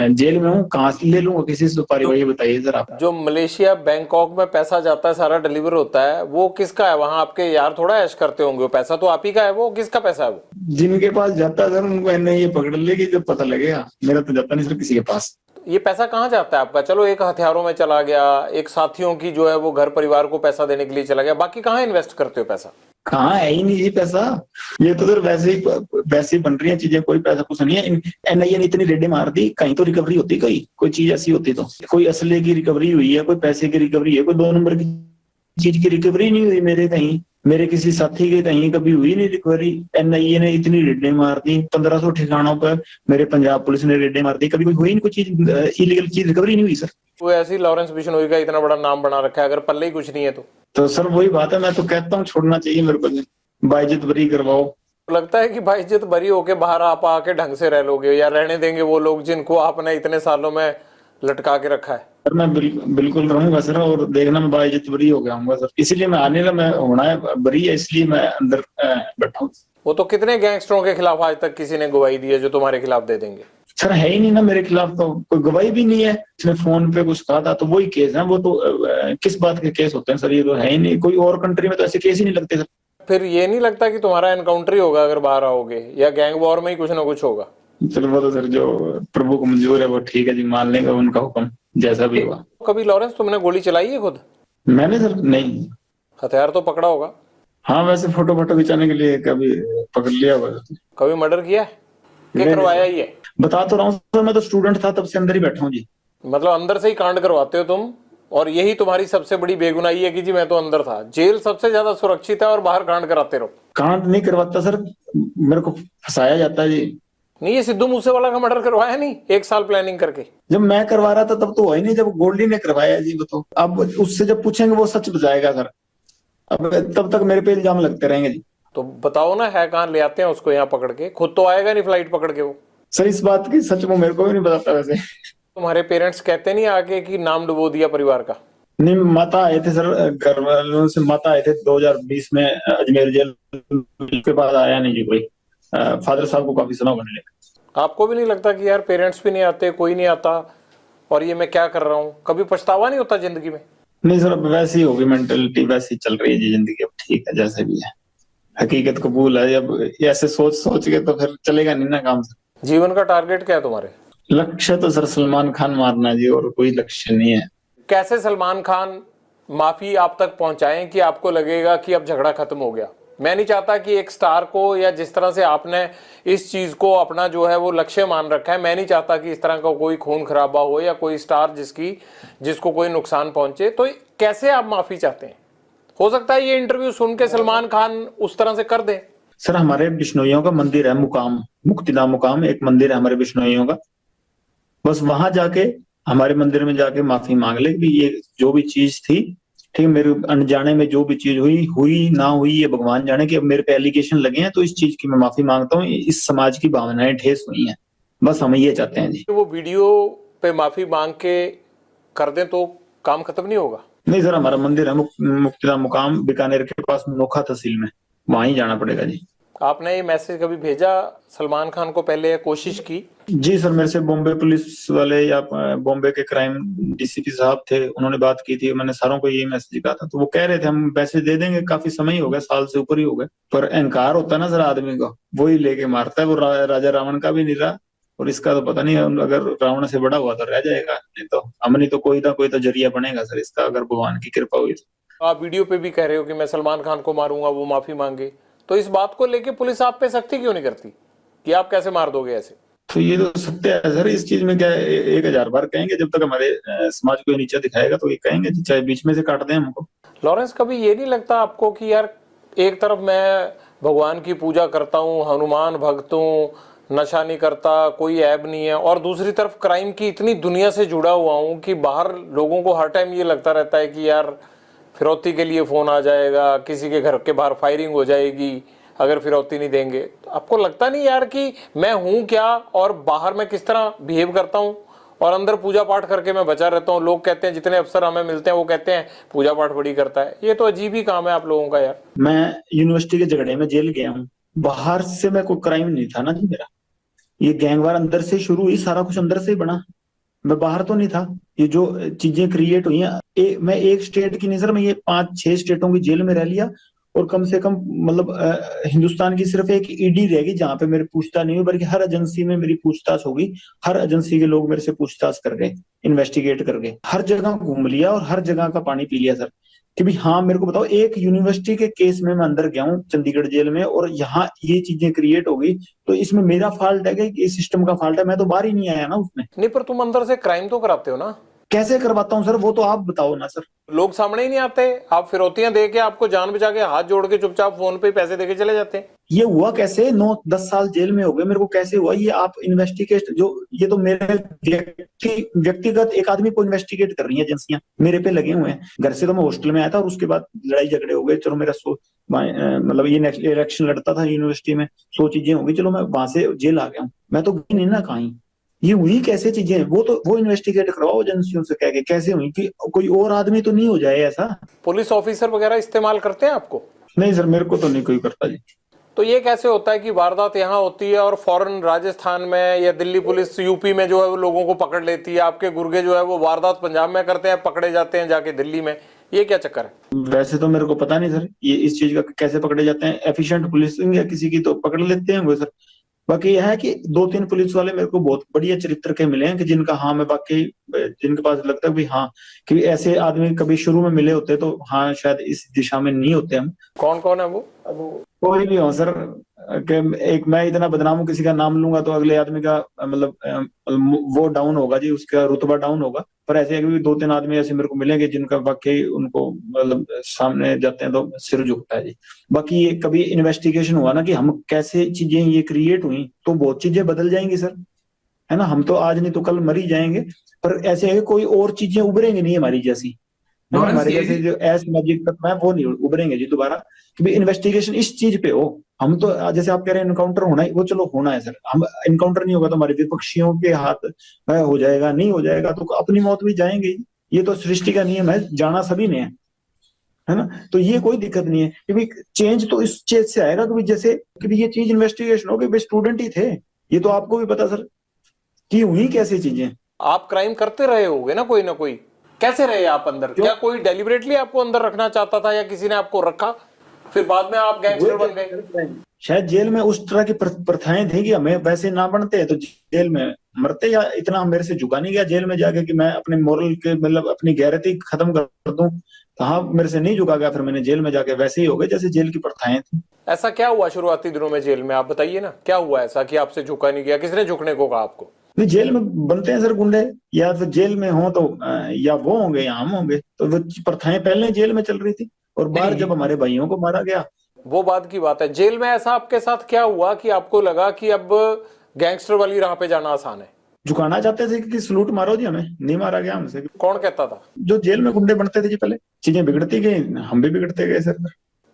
जेल में हूँ, कहाँ से ले लूंगा किसी से सुपारी, भाई ये बताइए सर आप। जो मलेशिया बैंकॉक में पैसा जाता है, सारा डिलीवर होता है, वो किसका है? वहां आपके यार थोड़ा ऐश करते होंगे, वो पैसा तो आप ही का है, वो किसका पैसा है? वो जिनके पास जाता है सर उनको ये पकड़ लेगी जब पता लगेगा, मेरा तो जाता नहीं सर किसी के पास। ये पैसा कहाँ जाता है आपका? चलो, एक हथियारों में चला गया, एक साथियों की जो है वो घर परिवार को पैसा देने के लिए चला गया, बाकी कहाँ इन्वेस्ट करते हो पैसा? कहाँ है ही नहीं जी पैसा, ये तो सर वैसे ही बन रही है चीजें, कोई पैसा कुछ नहीं है। एनआईए ने इतनी रेडें मार दी, कहीं तो रिकवरी होती, कोई चीज ऐसी होती तो, कोई असले की रिकवरी हुई है, कोई पैसे की रिकवरी है, कोई 2 नंबर की चीज की रिकवरी नहीं हुई मेरे कहीं, मेरे किसी साथी के कहीं कभी हुई नहीं रिकवरी। एनआईए ने इतनी रेडें मार दी, 1500 ठिकानों पर मेरे पंजाब पुलिस ने रेडें मार दी, कभी कोई हुई नहीं कोई चीज, इलीगल चीज रिकवरी नहीं हुई सर। वो ऐसी लॉरेंस बिश्नोई का इतना बड़ा नाम बना रखा है, अगर पल्ले ही कुछ नहीं है तो सर वही बात है, मैं तो कहता हूँ छोड़ना चाहिए मेरे को, बाइज्जत बरी करवाओ। लगता है कि बाइज्जत बरी होके बाहर आप आके ढंग से रह लोगे, या रहने देंगे वो लोग जिनको आपने इतने सालों में लटका के रखा है? सर मैं बिल्कुल रहूंगा सर, और देखना मैं बाइज्जत बरी हो गया हूँ सर, इसीलिए मैं आने मैं होना है बरी है, इसलिए मैं अंदर बैठा हूँ। वो तो कितने गैंगस्टरों के खिलाफ आज तक किसी ने गवाही दी है जो तुम्हारे खिलाफ दे देंगे? सर है ही नहीं ना मेरे खिलाफ, तो कोई गवाही भी नहीं है। इसने फोन पे कुछ कहा था तो वही केस है, वो तो किस बात के केस होते हैं सर, ये तो है ही नहीं, कोई और कंट्री में तो ऐसे केस ही नहीं लगते सर। फिर ये नहीं लगता कि तुम्हारा एनकाउंटर ही होगा अगर बाहर आओगे, या गैंग वॉर में ही कुछ ना कुछ होगा? चलो वो तो सर जो प्रभु को मंजूर है वो ठीक है जी, मान लेंगे उनका हुक्म जैसा भी हुआ। कभी लॉरेंस तुमने गोली चलाई है खुद? मैंने सर नहीं। हथियार तो पकड़ा होगा? हाँ वैसे फोटो खिंचाने के लिए कभी पकड़ लिया हुआ। कभी मर्डर किया है? क्या करवाया ही है? बता तो रहा हूँ सर, मैं तो स्टूडेंट था तब से अंदर ही बैठा हूँ जी। मतलब अंदर से ही कांड करवाते हो तुम, और यही तुम्हारी सबसे बड़ी बेगुनाही है कि जी मैं तो अंदर था। जेल सबसे ज्यादा सुरक्षित है और बाहर कांड कराते रहो। कांड नहीं करवाता सर, मेरे को फंसाया जाता है जी। नहीं, ये सिद्धू मूसेवाला का मर्डर करवाया नहीं 1 साल प्लानिंग करके? जब मैं करवा रहा था तब तो हुआ ही नहीं, जब गोल्डी ने करवाया जी वो तो, अब उससे जब पूछेंगे वो सच बताएगा सर, अब तब तक मेरे पे इल्जाम लगते रहेंगे जी। तो बताओ ना, है कहाँ? ले आते हैं उसको यहाँ पकड़ के, खुद तो आएगा नहीं फ्लाइट पकड़ के वो। सर इस बात की सच वो मेरे को भी नहीं बताता वैसे। तुम्हारे पेरेंट्स कहते नहीं आके कि नाम डुबो दिया परिवार का? नहीं, माता आए थे सर, घर वालों से माता आए थे 2020 में अजमेर जेल के बाद आया नहीं जी कोई। फादर साहब को काफी समय होने लगा। आपको भी नहीं लगता कि यार पेरेंट्स भी नहीं आते, कोई नहीं आता और ये मैं क्या कर रहा हूँ? कभी पछतावा नहीं होता जिंदगी में? नहीं सर, अब वैसी होगी मेंटेलिटी, वैसी चल रही है जी जिंदगी। अब ठीक है जैसे भी है, हकीकत कबूल है। अब ऐसे सोच सोच के तो फिर चलेगा नहीं ना काम सर। जीवन का टारगेट क्या है तुम्हारे? लक्ष्य तो सर सलमान खान मारना जी, और कोई लक्ष्य नहीं है। कैसे सलमान खान माफी आप तक पहुंचाएं कि आपको लगेगा कि अब झगड़ा खत्म हो गया? मैं नहीं चाहता कि एक स्टार को, या जिस तरह से आपने इस चीज को अपना जो है वो लक्ष्य मान रखा है, मैं नहीं चाहता कि इस तरह का कोई खून खराबा हो या कोई स्टार जिसको कोई नुकसान पहुंचे। तो कैसे आप माफी चाहते हैं? हो सकता है ये इंटरव्यू सुन के सलमान खान उस तरह से कर दे। सर हमारे बिश्नोइयों का मंदिर है मुकाम, मुक्तिधाम मुकाम एक मंदिर है हमारे बिश्नोइयों का। बस वहां जाके, हमारे मंदिर में जाके माफी मांग ले कि ये जो भी चीज थी, ठीक, मेरे अनजाने में जो भी चीज हुई हुई ना हुई, ये भगवान जाने कि अब मेरे पे एलिगेशन लगे हैं, तो इस चीज की मैं माफी मांगता हूँ। इस समाज की भावनाएं ठेस हुई हैं, बस हम ये चाहते हैं जी। वो वीडियो पे माफी मांग के कर दें तो काम खत्म नहीं होगा? नहीं सर, हमारा मंदिर है मुक्तिधाम मुकाम, बीकानेर के पास नोखा तहसील में, वहां ही जाना पड़ेगा जी। आपने ये मैसेज कभी भेजा सलमान खान को पहले, या कोशिश की? जी सर, मेरे से बॉम्बे पुलिस वाले या बॉम्बे के क्राइम डीसीपी साहब थे, उन्होंने बात की थी। मैंने सारों को यही मैसेज कहा था, तो वो कह रहे थे हम पैसे दे देंगे। काफी समय ही हो गया, साल से ऊपर ही हो गए। पर अहंकार होता है ना सर आदमी को, वो ही लेके मारता है। वो राजा रावण का भी नहीं रहा, और इसका तो पता नहीं, अगर रावण से बड़ा हुआ तो रह जाएगा, नहीं तो हम नहीं तो कोई ना कोई तो जरिया बनेगा सर इसका, अगर भगवान की कृपा हुई तो। आप वीडियो पे भी कह रहे हो कि मैं सलमान खान को मारूंगा, वो माफी मांगे, तो इस बात को लेके पुलिस आप पे सख्ती क्यों नहीं करती कि आप कैसे मार दोगे ऐसे? तो ये तो सत्य है सर, इस चीज में क्या है, 1000 बार कहेंगे, जब तक हमारे समाज को नीचा दिखाएगा तो ये कहेंगे, चाहे बीच में से काट दें हमको। लॉरेंस, कभी ये नहीं लगता आपको कि यार एक तरफ मैं भगवान की पूजा करता हूँ, हनुमान भक्त हूँ, नशा नहीं करता, कोई ऐब नहीं है, और दूसरी तरफ क्राइम की इतनी दुनिया से जुड़ा हुआ हूँ कि बाहर लोगों को हर टाइम ये लगता रहता है कि यार फिरौती के लिए फोन आ जाएगा, किसी के घर के बाहर फायरिंग हो जाएगी अगर फिरौती नहीं देंगे। तो आपको लगता नहीं यार कि मैं हूं क्या और बाहर मैं किस तरह बिहेव करता हूं, और अंदर पूजा पाठ करके मैं बचा रहता हूं? लोग कहते हैं, जितने अफसर हमें मिलते हैं वो कहते हैं पूजा पाठ बड़ी करता है। ये तो अजीब ही काम है आप लोगों का यार। मैं यूनिवर्सिटी के झगड़े में जेल गया हूँ, बाहर से मैं कोई क्राइम नहीं था ना जी मेरा। ये गैंगवार अंदर से शुरू हुई, सारा कुछ अंदर से ही बना, मैं बाहर तो नहीं था। ये जो चीजें क्रिएट हुई हैं, मैं एक स्टेट की नहीं सर, मैं ये 5-6 स्टेटों की जेल में रह लिया। और कम से कम मतलब हिंदुस्तान की सिर्फ एक ईडी रहेगी जहां पे मेरी पूछताछ नहीं हुई, बल्कि हर एजेंसी में मेरी पूछताछ होगी। हर एजेंसी के लोग मेरे से पूछताछ कर गए, इन्वेस्टिगेट कर गए, हर जगह घूम लिया और हर जगह का पानी पी लिया सर। कि भाई हाँ, मेरे को बताओ, एक यूनिवर्सिटी के केस में मैं अंदर गया हूँ चंडीगढ़ जेल में, और यहाँ ये चीजें क्रिएट हो गई, तो इसमें मेरा फॉल्ट है कि सिस्टम का फॉल्ट है? मैं तो बाहर ही नहीं आया ना उसमें। नहीं, पर तुम अंदर से क्राइम तो कराते हो ना? कैसे करवाता हूँ सर, वो तो आप बताओ ना सर। लोग सामने ही नहीं आते, आप फिरौतियां दे के, आपको जान बचा के, हाथ जोड़ के चुपचाप फोन पे पैसे देके चले जाते हैं। ये हुआ कैसे? 9-10 साल जेल में हो गए मेरे को, कैसे हुआ ये? आप इन्वेस्टिगेट, जो ये तो मेरे व्यक्तिगत एक आदमी को इन्वेस्टिगेट कर रही है एजेंसियां, मेरे पे लगे हुए हैं। घर से तो मैं हॉस्टल में आया था, और उसके बाद लड़ाई झगड़े हो गए। चलो मेरा मतलब ये इलेक्शन लड़ता था यूनिवर्सिटी में, 100 चीजें हो गई, चलो मैं वहां से जेल आ गया हूँ। मैं तो गई नहीं ना कहीं। ये हुई कैसे चीजें? वो इन्वेस्टिगेट करवाओ एजेंसियों से कह के, कैसे हुई? कि कोई और आदमी तो नहीं हो जाए ऐसा? पुलिस ऑफिसर वगैरह इस्तेमाल करते हैं आपको? नहीं सर, मेरे को तो नहीं कोई करता जी। तो ये कैसे होता है कि वारदात यहाँ होती है और फौरन राजस्थान में या दिल्ली पुलिस यूपी में जो है वो लोगों को पकड़ लेती है, आपके गुर्गे जो है वो वारदात पंजाब में करते हैं, पकड़े जाते हैं जाके दिल्ली में? ये क्या चक्कर है? वैसे तो मेरे को पता नहीं सर, ये इस चीज का कैसे पकड़े जाते हैं। एफिशिएंट पुलिसिंग या किसी की तो पकड़ लेते हैं वो सर। बाकी यह है कि 2-3 पुलिस वाले मेरे को बहुत बढ़िया चरित्र के मिले हैं, कि जिनका हाँ मैं बाकी, जिनके पास लगता है कि हाँ, कि ऐसे आदमी कभी शुरू में मिले होते तो हाँ शायद इस दिशा में नहीं होते हम। कौन कौन है वो? कोई भी हो सर, कि एक मैं इतना बदनाम हूँ, किसी का नाम लूंगा तो अगले आदमी का मतलब वो डाउन होगा जी, उसका रुतबा डाउन होगा। पर ऐसे भी 2-3 आदमी ऐसे मेरे को मिलेंगे जिनका वाकई उनको मतलब सामने जाते हैं तो सिर झुकता है जी। बाकी ये कभी इन्वेस्टिगेशन हुआ ना कि हम कैसे चीजें ये क्रिएट हुई, तो बहुत चीजें बदल जाएंगी सर, है ना। हम तो आज नहीं तो कल मर ही जाएंगे, पर ऐसे है कि कोई और चीजें उभरेंगी नहीं हमारी जैसी, हमारे जैसे जो असामाजिक तत्व है वो नहीं उभरेंगे जी दोबारा। कि भाई इन्वेस्टिगेशन इस चीज पे हो। हम तो जैसे आप कह रहे हैं इनकाउंटर होना है, वो चलो होना है सर। हम इनकाउंटर नहीं होगा तो हमारे विपक्षियों के हाथ हो जाएगा, नहीं हो जाएगा तो अपनी मौत भी जाएंगे। ये तो सृष्टि का नियम है, जाना सभी ने है ना। तो ये कोई दिक्कत नहीं है कि भाई चेंज तो इस चीज से आएगा कि जैसे कि ये चीज इन्वेस्टिगेशन हो कि भाई स्टूडेंट ही थे, ये तो आपको भी पता सर कि हुई कैसी चीजें। आप क्राइम करते रहे होगे ना कोई, कैसे रहे आप अंदर? क्या कोई डेलिबरेटली आपको अंदर रखना चाहता था या किसी ने आपको रखा, फिर बाद में आप गैंगस्टर बन गए? शायद जेल में उस तरह की प्रथाएं थी कि हमें वैसे ना बनते तो जेल में मरते, या इतना मेरे से झुका नहीं गया जेल में जाके कि मैं अपने मोरल के मतलब अपनी गैरती खत्म कर दूं, तो हाँ मेरे से नहीं झुका गया, फिर मैंने जेल में जाके वैसे ही हो गए जैसे जेल की प्रथाएं थी। ऐसा क्या हुआ शुरुआती दिनों में जेल में, आप बताइए ना, क्या हुआ ऐसा कि आपसे झुका नहीं गया? किसने झुकने को कहा आपको? नहीं, जेल में बनते हैं सर गुंडे, या फिर जेल में हो तो या वो होंगे या हम होंगे, तो वो प्रथाएं पहले जेल में चल रही थी, और बाहर जब हमारे भाइयों को मारा गया वो बात की बात है। जेल में ऐसा आपके साथ क्या हुआ कि आपको लगा कि अब गैंगस्टर वाली राह पे जाना आसान है? झुकाना चाहते थे कि सलूट मारो जी, हमें नहीं मारा गया हमसे। कौन कहता था? जो जेल में गुंडे बनते थे जी, पहले चीजें बिगड़ती गई, हम भी बिगड़ते गए सर।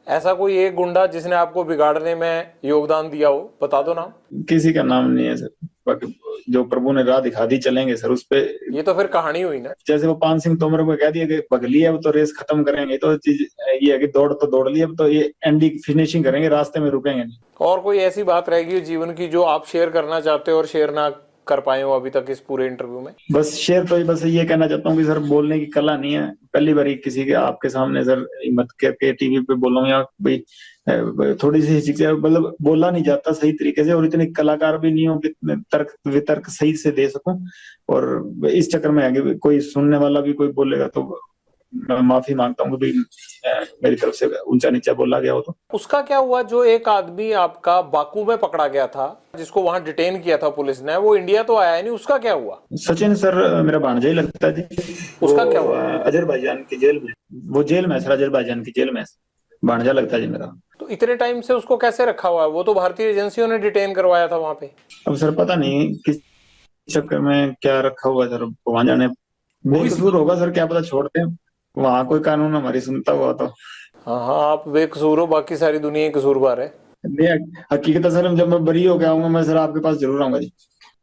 ऐसा कोई एक गुंडा जिसने आपको बिगाड़ने में योगदान दिया हो, बता दो नाम। किसी का नाम नहीं है सर, बाकी जो प्रभु ने राह दिखा दी चलेंगे सर उस पे। ये तो फिर कहानी हुई ना। जैसे वो पान सिंह तोमर को कह दिया कि भगली है, अब तो रेस खत्म करेंगे, तो चीज ये है कि दौड़ तो दौड़ ली, अब तो ये एंडिंग फिनिशिंग करेंगे, रास्ते में रुकेंगे नहीं। और कोई ऐसी बात रहेगी जीवन की जो आप शेयर करना चाहते हो और शेयर ना कर पाए हो अभी तक इस पूरे इंटरव्यू में? बस शेयर तो बस ये कहना चाहता हूँ कि सर बोलने की कला नहीं है, पहली बार किसी के आपके सामने सर हिम्मत करके टीवी पे बोलूँ, या भाई थोड़ी सी शिक्षा, मतलब बोला नहीं जाता सही तरीके से, और इतने कलाकार भी नहीं हो कि तर्क वितर्क सही से दे सकूं, और इस चक्कर में आगे कोई सुनने वाला भी कोई बोलेगा तो मैं माफी मांगता हूँ कि मेरी तरफ से ऊंचा नीचा बोला गया हो तो। उसका क्या हुआ जो एक आदमी आपका बाकू में पकड़ा गया था, जिसको वहां डिटेन किया था पुलिस ने, वो इंडिया तो आया नहीं, उसका क्या हुआ? सचिन सर मेरा भांजा ही लगता है जी। उसका क्या हुआ? अजरबैजान की जेल में, वो जेल में सर, अजरबैजान की जेल में भांजा लगता है जी मेरा। तो इतने टाइम से उसको कैसे रखा हुआ है? वो तो भारतीय एजेंसियों ने डिटेन करवाया था वहां पे। अब सर पता नहीं किस चक्कर में क्या रखा हुआ है सर, वहां जाने, बेकसूर होगा सर, क्या पता छोड़ते हैं, वहां कोई कानून हमारी सुनता हुआ तो। हाँ हाँ, आप बेकसूर हो, बाकी सारी दुनिया ही कसूरवार है। नहीं, हकीकत है सर, जब मैं बरी हो गया हूँ मैं सर आपके पास जरूर आऊंगा जी।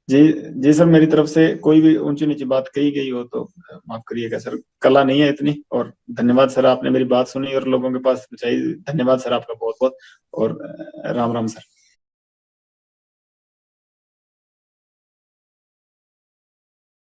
जी जी सर, मेरी तरफ से कोई भी ऊंची नीची बात कही गई हो तो माफ करिएगा सर, कला नहीं है इतनी। और धन्यवाद सर, आपने मेरी बात सुनी और लोगों के पास पहुंचाई, धन्यवाद सर आपका बहुत बहुत, और राम राम सर।